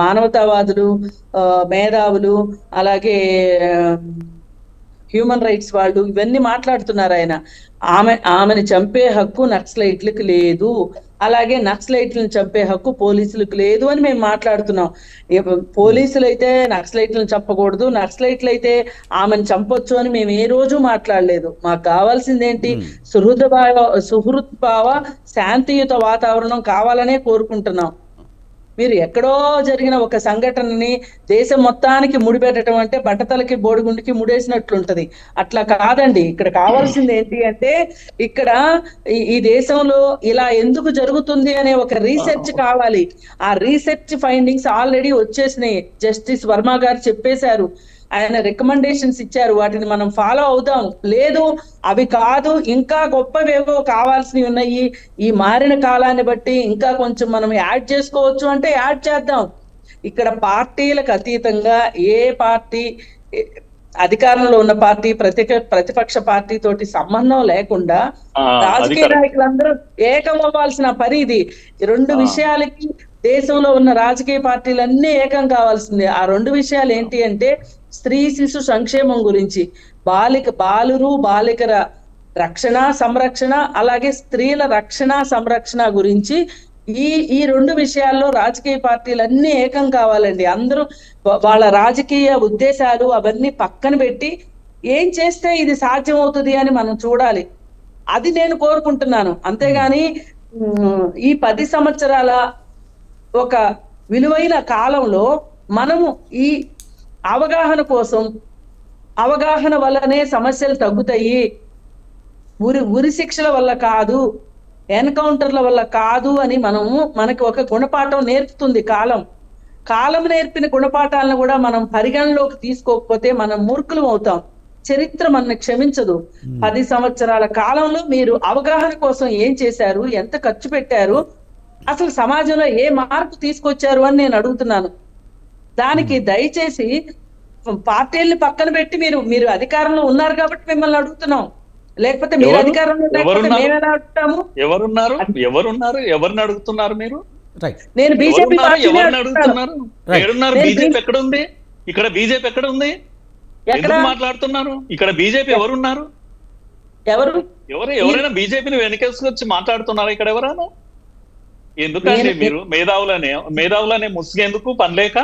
మానవతావాదులు, మేధావులు, అలాగే హ్యూమన్ రైట్స్ వాళ్ళు ఇవన్నీ మాట్లాడుతున్నారు. ఆమెను చంపే హక్కు నక్సలైట్లకు లేదు, అలాగే నక్సలైట్లను చంపే హక్కు పోలీసులకు లేదు అని మేము మాట్లాడుతున్నాం. పోలీసులు అయితే నక్సలైట్లను చంపకూడదు, నక్సలైట్లు అయితే ఆమెను చంపొచ్చు అని మేము ఏ రోజు మాట్లాడలేదు. మాకు కావాల్సింది ఏంటి? సుహృద్భావ శాంతియుత వాతావరణం కావాలనే కోరుకుంటున్నాం. మీరు ఎక్కడో జరిగిన ఒక సంఘటనని దేశం మొత్తానికి ముడిపెట్టడం అంటే బట్టతలకి బోడిగుండికి ముడేసినట్లుంటది. అట్లా కాదండి. ఇక్కడ కావాల్సింది ఏంటి అంటే ఇక్కడ ఈ దేశంలో ఇలా ఎందుకు జరుగుతుంది అనే ఒక రీసెర్చ్ కావాలి. ఆ రీసెర్చ్ ఫైండింగ్స్ ఆల్రెడీ వచ్చేసినాయి. జస్టిస్ వర్మ గారు చెప్పేశారు, ఆయన రికమెండేషన్స్ ఇచ్చారు, వాటిని మనం ఫాలో అవుదాం. లేదు అవి కాదు ఇంకా గొప్పవేవో కావాల్సినవి ఉన్నాయి, ఈ మారిన కాలాన్ని బట్టి ఇంకా కొంచెం మనం యాడ్ చేసుకోవచ్చు అంటే యాడ్ చేద్దాం. ఇక్కడ పార్టీలకు అతీతంగా ఏ పార్టీ అధికారంలో ఉన్న పార్టీ ప్రతిపక్ష పార్టీ తోటి సంబంధం లేకుండా రాజకీయ నాయకులందరూ ఏకమవ్వాల్సిన పని ఇది. రెండు విషయాలకి దేశంలో ఉన్న రాజకీయ పార్టీలన్నీ ఏకం కావాల్సిందే. ఆ రెండు విషయాలు ఏంటి అంటే స్త్రీ శిశు సంక్షేమం గురించి, బాలికల రక్షణ సంరక్షణ, అలాగే స్త్రీల రక్షణ సంరక్షణ గురించి ఈ రెండు విషయాల్లో రాజకీయ పార్టీలన్నీ ఏకం కావాలండి. అందరూ వాళ్ళ రాజకీయ ఉద్దేశాలు అవన్నీ పక్కన పెట్టి ఏం చేస్తే ఇది సాధ్యం అవుతుంది అని మనం చూడాలి. అది నేను కోరుకుంటున్నాను. అంతేగాని ఈ 10 సంవత్సరాల ఒక విలువైన కాలంలో మనము ఈ అవగాహన కోసం, అవగాహన వల్లనే సమస్యలు తగ్గుతాయి, ఉరి శిక్షల వల్ల కాదు, ఎన్కౌంటర్ల వల్ల కాదు అని మనకి ఒక గుణపాఠం నేర్పుతుంది కాలం నేర్పిన గుణపాఠాలను కూడా మనం పరిగణలోకి తీసుకోకపోతే మనం మూర్ఖులం అవుతాం. చరిత్ర మనల్ని క్షమించదు. 10 సంవత్సరాల కాలంలో మీరు అవగాహన కోసం ఏం చేశారు, ఎంత ఖర్చు పెట్టారు, అసలు సమాజంలో ఏ మార్పు తీసుకొచ్చారు అని నేను అడుగుతున్నాను. దానికి దయచేసి పార్టీల్ని పక్కన పెట్టి మీరు అధికారంలో ఉన్నారు కాబట్టి మిమ్మల్ని అడుగుతున్నాం. లేకపోతే మీరు అధికారంలో లేకపోతే మేమేలా అడుగుతాము? ఎవరిని అడుగుతున్నారు మీరు? నేను బీజేపీ అడుగుతున్నారు. బీజేపీ ఎక్కడ ఉంది? ఇక్కడ బీజేపీ ఎక్కడ ఉంది? ఎందుకు మాట్లాడుతున్నారు? ఇక్కడ బీజేపీ ఎవరున్నారు? ఎవరైనా బీజేపీని వెనకేసుకొచ్చి మాట్లాడుతున్నారా ఇక్కడ ఎవరైనా? ఎందుకంటే మీరు మేధావులనే ముసుగేందుకు పనిలేక?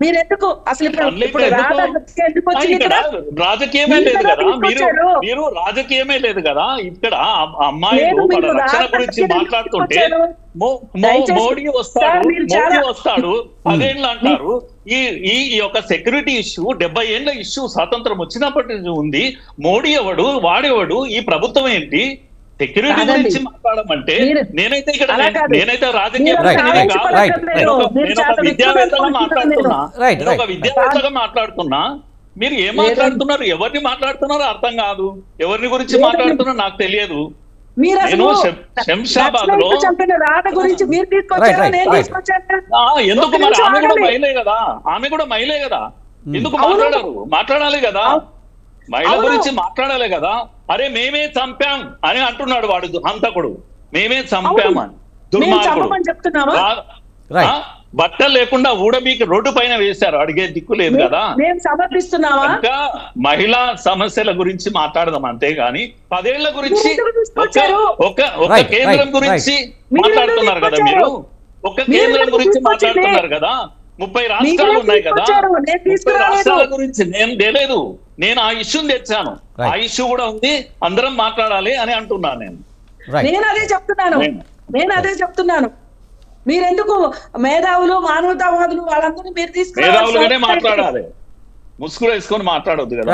మీరెందుకు అసలు రాజకీయమే లేదు కదా, మీరు రాజకీయమే లేదు కదా. ఇక్కడ అమ్మాయిలు రక్షణ గురించి మాట్లాడుతుంటే మోడీ వస్తాడు 10 ఏళ్ళు అంటారు. ఈ యొక్క సెక్యూరిటీ ఇష్యూ 70 ఏళ్ల ఇష్యూ స్వాతంత్రం వచ్చినప్పటి నుంచి ఉంది. మోడీ ఎవడు, వాడేవాడు, ఈ ప్రభుత్వం ఏంటి? సెక్యూరిటీ గురించి మాట్లాడమంటే నేనైతే రాజకీయ విద్యావేత్తగా మాట్లాడుతున్నా. మీరు ఏం మాట్లాడుతున్నారు, ఎవరిని మాట్లాడుతున్నారో అర్థం కాదు. ఎవరిని గురించి మాట్లాడుతున్నా నాకు తెలియదు. నేను శంషాబాద్ లో ఎందుకు మరి ఆమె కూడా మహిళే కదా, ఎందుకు మాట్లాడాలి కదా, మహిళ గురించి మాట్లాడాలి కదా. అరే మేమే చంపాం అని అంటున్నాడు వాడు హంతకుడు. మేమే చంపాం అని దుర్మార్గుడు. బట్టలు లేకుండా ఊడబీకి రోడ్డు పైన వేశారు, అడిగే దిక్కు లేదు కదా. ఇంకా మహిళా సమస్యల గురించి మాట్లాడదాం అంతేగాని 10 ఏళ్ల గురించి ఒక కేంద్రం గురించి మాట్లాడుతున్నారు కదా మీరు. ఒక కేంద్రం గురించి మాట్లాడుతున్నారు కదా. 30 రాష్ట్రాలు ఉన్నాయి కదా. 30 రాష్ట్రాల గురించి నేను తెలియదు. నేను ఆ ఇష్యూని తెచ్చాను. ఆ ఇష్యూ కూడా ఉంది, అందరం మాట్లాడాలి అని అంటున్నాను. నేను అదే చెప్తున్నాను. మీరెందుకు మేధావులు, మానవతావాదులు వాళ్ళందరూ మీరు మేధావులుగానే మాట్లాడాలి, ముసుగులు వేసుకొని మాట్లాడొద్దు కదా.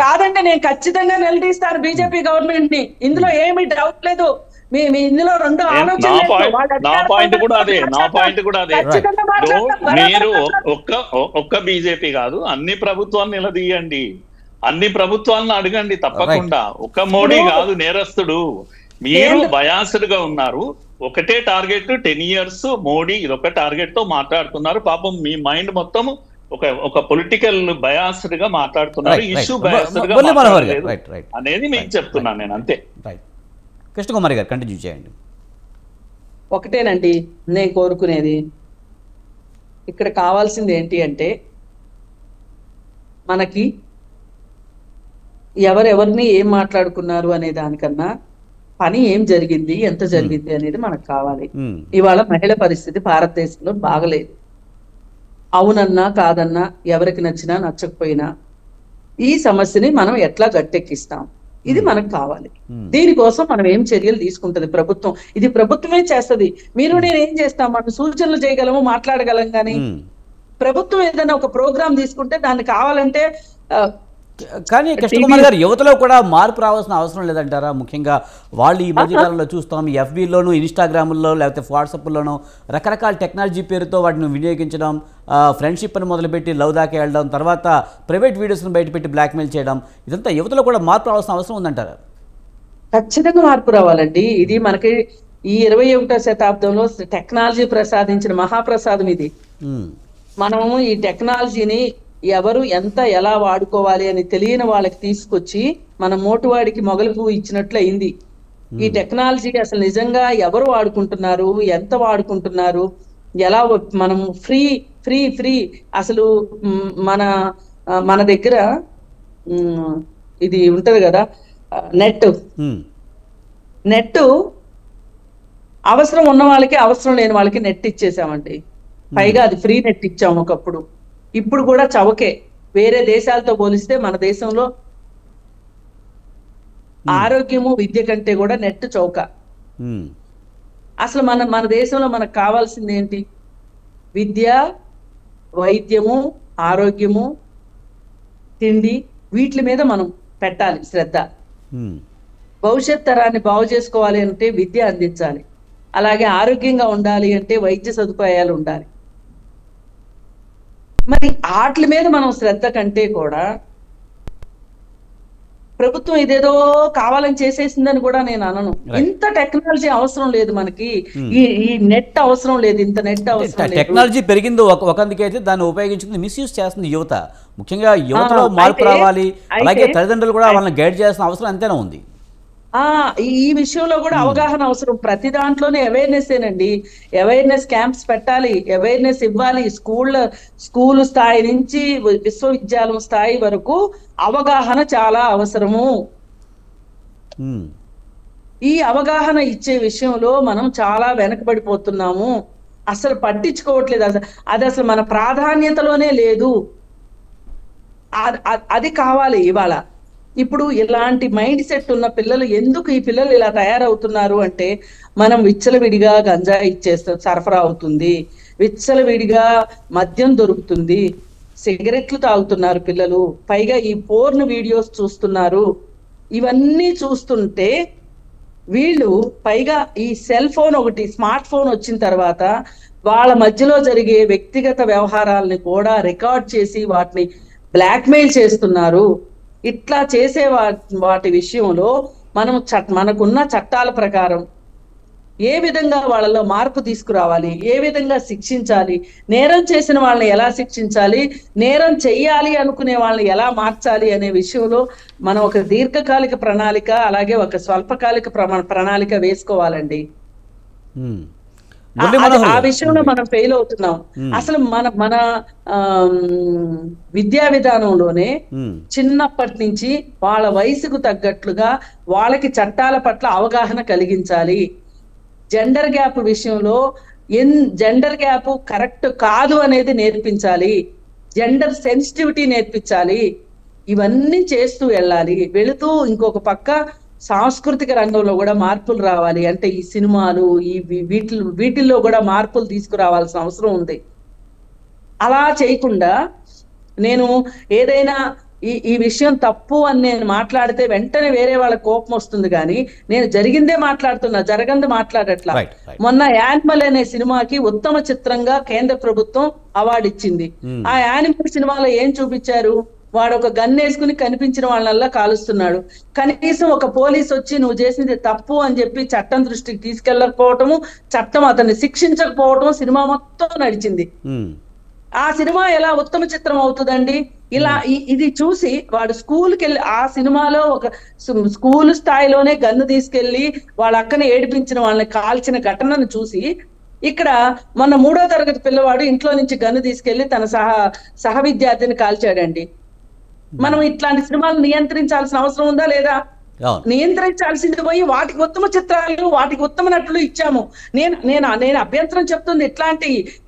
కాదంటే నేను ఖచ్చితంగా నిలదీస్తాను బీజేపీ గవర్నమెంట్ ని. ఇందులో ఏమీ డౌట్ లేదు. ఇందులో రెండు నా ఆలోచనలు పాయింట్ వాళ్ళ నా అధికార పాయింట్ కూడా పౌరులతో అదే నా మాట్లాడతాం. పాయింట్ కూడా అదే ఖచ్చితంగా మాట్లాడతాం. మీరు బరాబర్ ఒక్క బీజేపీ కాదు, అన్ని ప్రభుత్వాన్ని నిలదీయండి, అన్ని ప్రభుత్వాలను అడగండి తప్పకుండా. ఒక్క మోడీ కాదు నేరస్తుడు, మీరు బయాస్డ్ గా ఉన్నారు. ఒకటే టార్గెట్ 10 years మోడీ, ఇదొక టార్గెట్ తో మాట్లాడుతున్నారు. పాపం మీ మైండ్ మొత్తం ఒక పొలిటికల్ బయాస్డ్ గా మాట్లాడుతున్నారు, ఇష్యూ బయాస్డ్ గా మాట్లాడలేదు అనేది మీకు చెప్తున్నాను నేను, అంతే. రైట్. కృష్ణకుమారి గారు కంటిన్యూ చేయండి. ఒకటేనండి నేను కోరుకునేది, ఇక్కడ కావాల్సింది ఏంటి అంటే మనకి ఎవరెవరిని ఏం మాట్లాడుకున్నారు అనే దానికన్నా పని ఏం జరిగింది, ఎంత జరిగింది అనేది మనకు కావాలి. ఇవాళ మహిళ పరిస్థితి భారతదేశంలో బాగలేదు. అవునన్నా కాదన్నా, ఎవరికి నచ్చినా నచ్చకపోయినా ఈ సమస్యని మనం ఎట్లా గట్టెక్కిస్తాం, ఇది మనకు కావాలి. దీనికోసం మనం ఏం చర్యలు తీసుకుంటది ప్రభుత్వం, ఇది ప్రభుత్వమే చేస్తది. మీరు నేను ఏం చేస్తాం, మనం సూచనలు చేయగలము, మాట్లాడగలం, కానీ ప్రభుత్వం ఏదైనా ఒక ప్రోగ్రామ్ తీసుకుంటే దాన్ని కావాలంటే కానీ కృష్ణకుమార్ గారు, యువతలో కూడా మార్పు రావాల్సిన అవసరం లేదంటారా? ముఖ్యంగా వాళ్ళు ఈ మధ్యకాలంలో చూస్తాం, ఎఫ్బీలోను, ఇన్స్టాగ్రామ్లో, లేకపోతే వాట్సాప్లోనూ రకరకాల టెక్నాలజీ పేరుతో వాటిని వినియోగించడం, ఫ్రెండ్షిప్ అని మొదలుపెట్టి లవ్ దాకా వెళ్ళడం, తర్వాత ప్రైవేట్ వీడియోస్ని బయటపెట్టి బ్లాక్మెయిల్ చేయడం, ఇదంతా యువతలో కూడా మార్పు రావాల్సిన అవసరం ఉందంటారా? ఖచ్చితంగా మార్పు రావాలండి. ఇది మనకి ఈ 21వ శతాబ్దంలో టెక్నాలజీ ప్రసాదించిన మహాప్రసాదం ఇది. మనము ఈ టెక్నాలజీని ఎవరు ఎంత ఎలా వాడుకోవాలి అని తెలియని వాళ్ళకి తీసుకొచ్చి మన మోటువాడికి మొగలు పువ్వు ఇచ్చినట్లు అయింది. ఈ టెక్నాలజీ అసలు నిజంగా ఎవరు వాడుకుంటున్నారు, ఎంత వాడుకుంటున్నారు, ఎలా మనం ఫ్రీ ఫ్రీ ఫ్రీ అసలు మన దగ్గర ఇది ఉంటది కదా నెట్ అవసరం ఉన్న వాళ్ళకి, అవసరం లేని వాళ్ళకి నెట్ ఇచ్చేసామండి. పైగా అది ఫ్రీ నెట్ ఇచ్చాము ఒకప్పుడు. ఇప్పుడు కూడా చవకే. వేరే దేశాలతో పోలిస్తే మన దేశంలో ఆరోగ్యము విద్య కంటే కూడా నెట్ చౌక. అసలు మన దేశంలో మనకు కావాల్సింది ఏంటి? విద్య, వైద్యము, ఆరోగ్యము, తిండి, వీటి మీద మనం పెట్టాలి శ్రద్ధ. భవిష్యత్ తరాన్ని బాగు చేసుకోవాలి అంటే విద్య అందించాలి, అలాగే ఆరోగ్యంగా ఉండాలి అంటే వైద్య సదుపాయాలు ఉండాలి. మరి వాటి మీద మనం శ్రద్ధ కంటే కూడా ప్రభుత్వం ఇదేదో కావాలని చేసేసిందని కూడా నేను అనను. ఇంత టెక్నాలజీ అవసరం లేదు మనకి, ఈ నెట్ అవసరం లేదు, ఇంత నెట్ అవసరం లేదు. టెక్నాలజీ పెరిగింది ఒకందుకైతే దాన్ని ఉపయోగించుకుని మిస్యూజ్ చేస్తుంది యువత. ముఖ్యంగా యువతలో మార్పు రావాలి, అలాగే తల్లిదండ్రులు కూడా వాళ్ళని గైడ్ చేయాల్సిన అవసరం అంతేనా ఉంది. ఈ విషయంలో కూడా అవగాహన అవసరం. ప్రతి దాంట్లోనే అవేర్నెస్ అవేర్నెస్ క్యాంప్స్ పెట్టాలి, అవేర్నెస్ ఇవ్వాలి. స్కూల్ స్థాయి నుంచి విశ్వవిద్యాలయం స్థాయి వరకు అవగాహన చాలా అవసరము. ఈ అవగాహన ఇచ్చే విషయంలో మనం చాలా వెనకబడిపోతున్నాము, అసలు పట్టించుకోవట్లేదు. అది అసలు మన ప్రాధాన్యతలోనే లేదు. అది కావాలి ఇవాళ. ఇప్పుడు ఇలాంటి మైండ్ సెట్ ఉన్న పిల్లలు, ఎందుకు ఈ పిల్లలు ఇలా తయారవుతున్నారు అంటే, మనం విచ్చలవిడిగా గంజాయి ఇచ్చేస్తాం, సరఫరా అవుతుంది, విచ్చలవిడిగా మద్యం దొరుకుతుంది, సిగరెట్లు తాగుతున్నారు పిల్లలు, పైగా ఈ పోర్న్ వీడియోస్ చూస్తున్నారు. ఇవన్నీ చూస్తుంటే వీళ్ళు పైగా ఈ సెల్ ఫోన్ ఒకటి, స్మార్ట్ ఫోన్ వచ్చిన తర్వాత వాళ్ళ మధ్యలో జరిగే వ్యక్తిగత వ్యవహారాలని కూడా రికార్డ్ చేసి వాటిని బ్లాక్మెయిల్ చేస్తున్నారు. ఇట్లా చేసే వాటి విషయంలో మనం మనకున్న చట్టాల ప్రకారం ఏ విధంగా వాళ్ళలో మార్పు తీసుకురావాలి, ఏ విధంగా శిక్షించాలి, నేరం చేసిన వాళ్ళని ఎలా శిక్షించాలి, నేరం చెయ్యాలి అనుకునే వాళ్ళని ఎలా మార్చాలి అనే విషయంలో మనం ఒక దీర్ఘకాలిక ప్రణాళిక, అలాగే ఒక స్వల్పకాలిక ప్రణాళిక వేసుకోవాలండి. ఆ విషయంలో మనం ఫెయిల్ అవుతున్నాం. అసలు మన విద్యా విధానంలోనే చిన్నప్పటి నుంచి వాళ్ళ వయసుకు తగ్గట్లుగా వాళ్ళకి చట్టాల పట్ల అవగాహన కలిగించాలి. జెండర్ గ్యాప్ విషయంలో జెండర్ గ్యాప్ కరెక్ట్ కాదు అనేది నేర్పించాలి, జెండర్ సెన్సిటివిటీ నేర్పించాలి. ఇవన్నీ చేస్తూ వెళ్ళాలి. వెళుతూ ఇంకొక పక్క సాంస్కృతిక రంగంలో కూడా మార్పులు రావాలి. అంటే ఈ సినిమాలు, వీటిల్లో కూడా మార్పులు తీసుకురావాల్సిన అవసరం ఉంది. అలా చేయకుండా నేను ఏదైనా ఈ విషయం తప్పు అని నేను మాట్లాడితే వెంటనే వేరే వాళ్ళ కోపం వస్తుంది, కానీ నేను జరిగిందే మాట్లాడుతున్నా, జరగంది మాట్లాడట్లా. మొన్న యానిమల్ అనే సినిమాకి ఉత్తమ చిత్రంగా కేంద్ర ప్రభుత్వం అవార్డు ఇచ్చింది. ఆ యానిమల్ సినిమాలో ఏం చూపించారు? వాడు ఒక గన్ వేసుకుని కనిపించిన వాళ్ళల్లా కాలుస్తున్నాడు. కనీసం ఒక పోలీస్ వచ్చి నువ్వు చేసింది తప్పు అని చెప్పి చట్టం దృష్టికి తీసుకెళ్ళకపోవటము, చట్టం అతన్ని శిక్షించకపోవటం సినిమా మొత్తం నడిచింది. ఆ సినిమా ఎలా ఉత్తమ చిత్రం అవుతుందండి? ఇలా ఇది చూసి వాడు స్కూల్కి వెళ్ళి ఆ సినిమాలో ఒక స్కూల్ స్థాయిలోనే గన్ను తీసుకెళ్లి వాళ్ళ అక్కని ఏడిపించిన వాళ్ళని కాల్చిన ఘటనను చూసి ఇక్కడ మొన్న 3వ తరగతి పిల్లవాడు ఇంట్లో నుంచి గన్ను తీసుకెళ్లి తన సహ విద్యార్థిని కాల్చాడండి. మనం ఇట్లాంటి సినిమాలు నియంత్రించాల్సిన అవసరం ఉందా లేదా? నియంత్రించాల్సింది పోయి వాటికి ఉత్తమ చిత్రాలు, వాటికి ఉత్తమ నటులు ఇచ్చాము. నేను అభ్యంతరం చెప్తుంది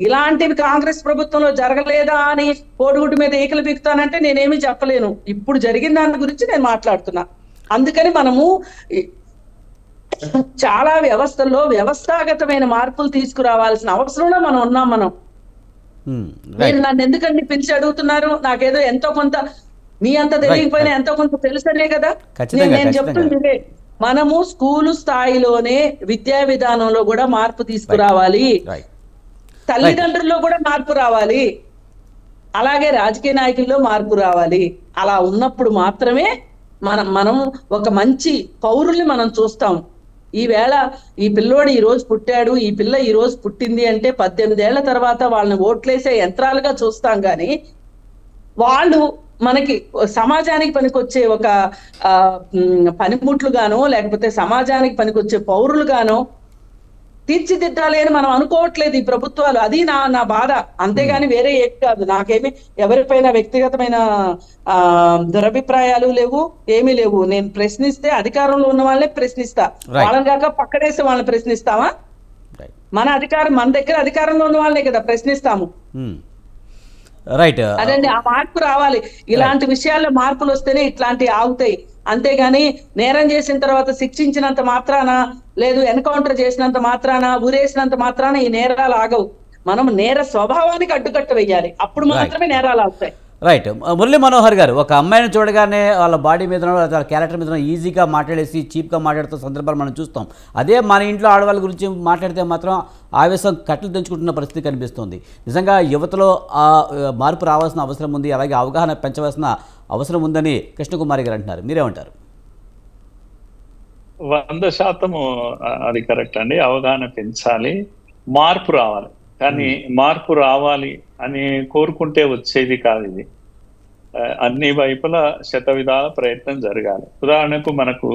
ఇలాంటివి కాంగ్రెస్ ప్రభుత్వంలో జరగలేదా అని కోడిగుడ్డు మీద ఈకలు పీకుతానంటే నేనేమీ చెప్పలేను. ఇప్పుడు జరిగిన దాని గురించి నేను మాట్లాడుతున్నా. అందుకని మనము చాలా వ్యవస్థల్లో వ్యవస్థాగతమైన మార్పులు తీసుకురావాల్సిన అవసరంలో మనం ఉన్నాం. మీరు నన్ను ఎందుకండి పిలిచి అడుగుతున్నారు? నాకేదో ఎంతో కొంత మీ అంత తెలియకపోయినా ఎంతో కొంత తెలుసనే కదా నేను చెప్తుంది. మనము స్కూలు స్థాయిలోనే విద్యా విధానంలో కూడా మార్పు తీసుకురావాలి, తల్లిదండ్రుల్లో కూడా మార్పు రావాలి, అలాగే రాజకీయ నాయకుల్లో మార్పు రావాలి. అలా ఉన్నప్పుడు మాత్రమే మనం ఒక మంచి పౌరుల్ని మనం చూస్తాం. ఈవేళ ఈ పిల్లోడు ఈ రోజు పుట్టాడు, ఈ పిల్ల ఈ రోజు పుట్టింది అంటే 18 ఏళ్ల తర్వాత వాళ్ళని ఓట్లేసే యంత్రాలుగా చూస్తాం, కానీ వాళ్ళు మనకి సమాజానికి పనికొచ్చే ఒక పనిముట్లుగానో లేకపోతే సమాజానికి పనికొచ్చే పౌరులుగానో తీర్చిదిద్దాలి అని మనం అనుకోవట్లేదు ఈ ప్రభుత్వాలు. అది నా బాధ, అంతేగాని వేరే ఏం కాదు. నాకేమి ఎవరిపైన వ్యక్తిగతమైన దురభిప్రాయాలు లేవు, ఏమీ లేవు. నేను ప్రశ్నిస్తే అధికారంలో ఉన్న వాళ్ళనే ప్రశ్నిస్తా, వాళ్ళని కాక పక్కనేసి వాళ్ళని ప్రశ్నిస్తామా? మన దగ్గర అధికారంలో ఉన్న వాళ్ళనే కదా ప్రశ్నిస్తాము. అదండి, ఆ మార్పు రావాలి. ఇలాంటి విషయాల్లో మార్పులు వస్తేనే ఇట్లాంటివి ఆగుతాయి. అంతేగాని నేరం చేసిన తర్వాత శిక్షించినంత మాత్రాన, లేదు ఎన్కౌంటర్ చేసినంత మాత్రాన, ఊరేసినంత మాత్రాన ఈ నేరాలు ఆగవు. మనం నేర స్వభావానికి అడ్డుకట్ట వేయాలి, అప్పుడు మాత్రమే నేరాలు ఆగుతాయి. రైట్. మురళీ మనోహర్ గారు, ఒక అమ్మాయిని చూడగానే వాళ్ళ బాడీ మీద వాళ్ళ క్యారెక్టర్ మీద ఈజీగా మాట్లాడేసి చీప్గా మాట్లాడుతున్న సందర్భాలు మనం చూస్తాం. అదే మన ఇంట్లో ఆడవాళ్ళ గురించి మాట్లాడితే మాత్రం ఆవేశం కట్టలు తెంచుకుంటున్న పరిస్థితి కనిపిస్తుంది. నిజంగా యువతలో ఆ మార్పు రావాల్సిన అవసరం ఉంది, అలాగే అవగాహన పెంచవలసిన అవసరం ఉందని కృష్ణకుమారి గారు అంటున్నారు. మీరేమంటారు? 100% అది కరెక్ట్ అండి. అవగాహన పెంచాలి, మార్పు రావాలి. కానీ మార్పు రావాలి అని కోరుకుంటే వచ్చేది కాదు ఇది. అన్ని వైపులా శతవిధాల ప్రయత్నం జరగాలి. ఉదాహరణకు మనకు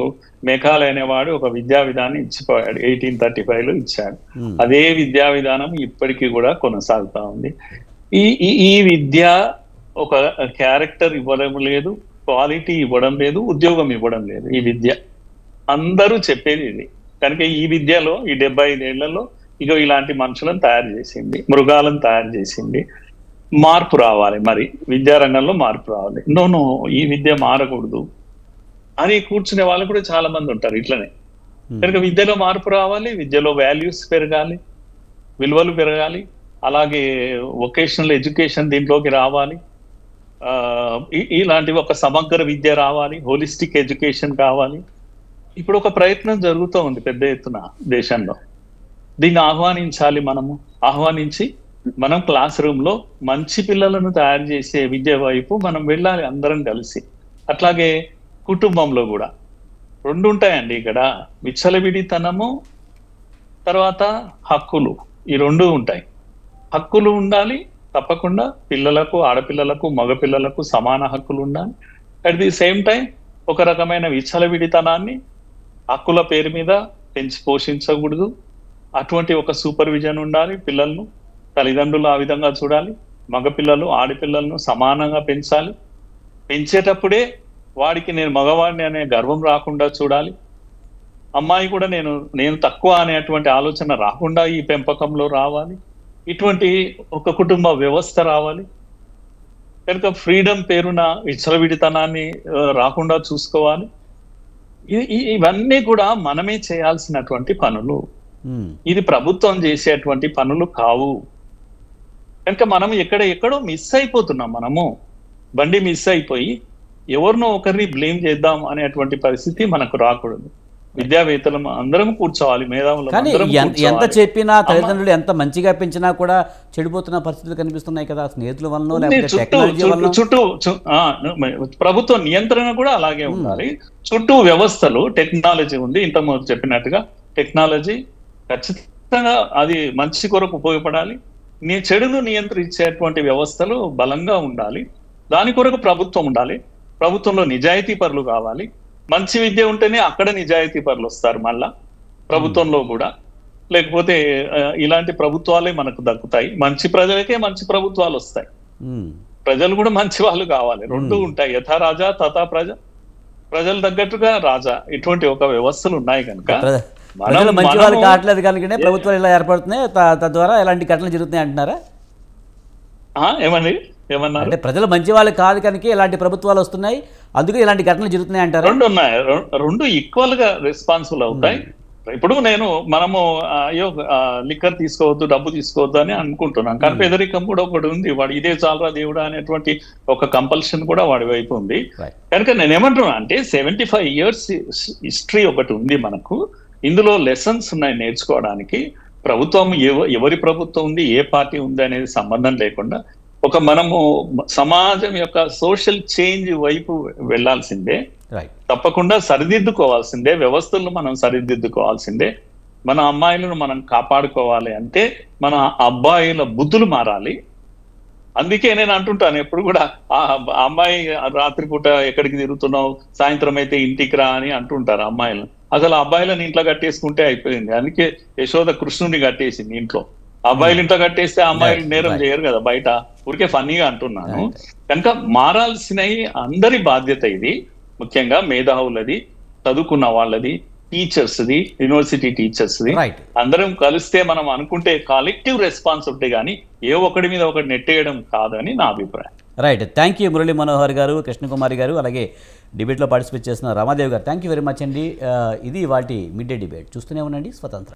మేఘాలయ అనేవాడు ఒక విద్యా విధానం ఇచ్చిపోయాడు, 1835లో ఇచ్చాడు. అదే విద్యా విధానం ఇప్పటికీ కూడా కొనసాగుతా ఉంది. ఈ విద్య ఒక క్యారెక్టర్ ఇవ్వడం లేదు, క్వాలిటీ ఇవ్వడం లేదు, ఉద్యోగం ఇవ్వడం లేదు. ఈ విద్య అందరూ చెప్పేది ఇది. కనుక ఈ విద్యలో ఈ 75 ఏళ్లలో ఇలాంటి మనుషులను తయారు చేసింది, మృగాలను తయారు చేసింది. మార్పు రావాలి, మరి విద్యారంగంలో మార్పు రావాలి. ఈ విద్య మారకూడదు అని కూర్చునే వాళ్ళు కూడా చాలా మంది ఉంటారు ఇట్లనే. కనుక విద్యలో మార్పు రావాలి, విద్యలో వాల్యూస్ పెరగాలి, విలువలు పెరగాలి, అలాగే వొకేషనల్ ఎడ్యుకేషన్ దీంట్లోకి రావాలి. ఇలాంటివి ఒక సమగ్ర విద్య రావాలి, హోలిస్టిక్ ఎడ్యుకేషన్ కావాలి. ఇప్పుడు ఒక ప్రయత్నం జరుగుతూ ఉంది పెద్ద ఎత్తున దేశంలో. దీన్ని ఆహ్వానించాలి. ఆహ్వానించి మనం క్లాస్ రూమ్ లో మంచి పిల్లలను తయారు చేసే విద్య వైపు మనం వెళ్ళాలి అందరం కలిసి. అట్లాగే కుటుంబంలో కూడా 2 ఉంటాయండి ఇక్కడ, విచ్చలవిడితనము తర్వాత హక్కులు. ఈ 2 ఉంటాయి. హక్కులు ఉండాలి తప్పకుండా, పిల్లలకు, ఆడపిల్లలకు, మగపిల్లలకు సమాన హక్కులు ఉండాలి. అట్ ది సేమ్ టైం ఒక రకమైన విచ్చలవిడితనాన్ని హక్కుల పేరు మీద పెంచి పోషించకూడదు. అటువంటి ఒక సూపర్విజన్ ఉండాలి. పిల్లలను తల్లిదండ్రులు ఆ విధంగా చూడాలి. మగపిల్లలు ఆడపిల్లలను సమానంగా పెంచాలి. పెంచేటప్పుడే వాడికి నేను మగవాడిని అనే గర్వం రాకుండా చూడాలి. అమ్మాయి కూడా నేను తక్కువ అనేటువంటి ఆలోచన రాకుండా ఈ పెంపకంలో రావాలి. ఇటువంటి ఒక కుటుంబ వ్యవస్థ రావాలి. కనుక ఫ్రీడమ్ పేరున విచ్చలవిడితనాన్ని రాకుండా చూసుకోవాలి. ఇవన్నీ కూడా మనమే చేయాల్సినటువంటి పనులు. ఇది ప్రభుత్వం చేసేటువంటి పనులు కావు. కనుక మనం ఎక్కడో మిస్ అయిపోతున్నాం. బండి మిస్ అయిపోయి ఎవరినో ఒకరిని బ్లేమ్ చేద్దాం అనేటువంటి పరిస్థితి మనకు రాకూడదు. విద్యావేత్తలు అందరం కూర్చోవాలి, మేధావులు కానీ అందరం ఎంత కూర్చోవాలి. చెప్పినా తల్లిదండ్రులు ఎంత మంచిగా పెంచినా కూడా చెడిపోతున్న పరిస్థితులు కనిపిస్తున్నాయి కదా, స్నేహితుల వల్ల లేకపోతే టెక్నాలజీ వల్ల. ప్రభుత్వ నియంత్రణ కూడా అలాగే ఉండాలి. చుట్టూ వ్యవస్థలు, టెక్నాలజీ ఉంది. ఇంతకుముందు చెప్పినట్టుగా టెక్నాలజీ ఖచ్చితంగా అది మంచి కొరకు ఉపయోగపడాలి. చెడును నియంత్రించేటువంటి వ్యవస్థలు బలంగా ఉండాలి. దాని కొరకు ప్రభుత్వం ఉండాలి. ప్రభుత్వంలో నిజాయితీ పరులు కావాలి. మంచి విద్య ఉంటేనే అక్కడ నిజాయితీ పరులు వస్తారు మళ్ళా ప్రభుత్వంలో కూడా. లేకపోతే ఇలాంటి ప్రభుత్వాలే మనకు దక్కుతాయి. మంచి ప్రజలకే మంచి ప్రభుత్వాలు వస్తాయి. ప్రజలు కూడా మంచి వాళ్ళు కావాలి. రెండు ఉంటాయి, యథా రాజా తథా ప్రజ. ప్రజలు తగ్గట్టుగా రాజా. ఇటువంటి ఒక వ్యవస్థలు ఉన్నాయి కనుక ప్రజలు మంచి వాళ్ళు కావట్లేదు కనుకనే ప్రభుత్వాలు ఇలా ఏర్పడుతున్నాయి, తద్వారా ఇలాంటి ఘటనలు జరుగుతున్నాయి అంటున్నారా? ఏమన్నారు? అంటే ప్రజలు మంచి వాళ్ళు కాదు కనుక ఇలాంటి ప్రభుత్వాలు వస్తున్నాయి, అందుకే ఇలాంటి ఘటనలు జరుగుతున్నాయి అంటారు. రెండు ఉన్నాయి, రెండు ఈక్వల్ గా రెస్పాన్సిబుల్ అవుతాయి. ఇప్పుడు మనము అయ్యో లిక్కర్ తీసుకోవద్దు, డబ్బు తీసుకోవద్దు అని అనుకుంటున్నాం, కానీ పేదరికం కూడా ఒకటి ఉంది. వాడు ఇదే చాలరా దేవుడా అనేటువంటి ఒక కంపల్షన్ కూడా వాడి వైపు ఉంది. కనుక నేనేమంటున్నా అంటే 75 years హిస్టరీ ఒకటి ఉంది మనకు. ఇందులో లెసన్స్ ఉన్నాయి నేర్చుకోవడానికి. ప్రభుత్వం ఎవరి ప్రభుత్వం ఉంది, ఏ పార్టీ ఉంది అనేది సంబంధం లేకుండా మనము సమాజం యొక్క సోషల్ చేంజ్ వైపు వెళ్లాల్సిందే. తప్పకుండా సరిదిద్దుకోవాల్సిందే. వ్యవస్థలను మనం సరిదిద్దుకోవాల్సిందే. మన అమ్మాయిలను మనం కాపాడుకోవాలి అంటే మన అబ్బాయిల బుద్ధులు మారాలి. అందుకే నేను అంటుంటాను ఎప్పుడు కూడా, ఆ అమ్మాయి రాత్రిపూట ఎక్కడికి తిరుగుతున్నావు, సాయంత్రం అయితే ఇంటికి రా అని అంటుంటారు అమ్మాయిలను. అసలు అబ్బాయిలను ఇంట్లో కట్టేసుకుంటే అయిపోయింది. అందుకే యశోద కృష్ణుని కట్టేసింది ఇంట్లో. అబ్బాయిలు ఇంట్లో కట్టేస్తే అమ్మాయిలు నేరం చేయరు కదా బయట. ఊరికే ఫన్నీగా అంటున్నాను. కనుక మారాల్సినవి అందరి బాధ్యత ఇది. ముఖ్యంగా మేధావులది, చదువుకున్న వాళ్ళది, టీచర్స్ది, యూనివర్సిటీ టీచర్స్ది. అందరం కలిస్తే మనం అనుకుంటే కలెక్టివ్ రెస్పాన్సిబిలిటీ కానీ ఏ ఒకటి మీద ఒకటి నెట్టేయడం కాదని నా అభిప్రాయం. Right. Thank you Murali Manohar గారు, కృష్ణకుమారి గారు, అలాగే డిబేట్లో పార్టిసిపేట్ చేస్తున్న రామాదేవి గారు. థ్యాంక్ యూ వెరీ మచ్ అండి. ఇది వాటి మిడ్ డే డిబేట్. చూస్తూనే ఉండండి స్వతంత్ర.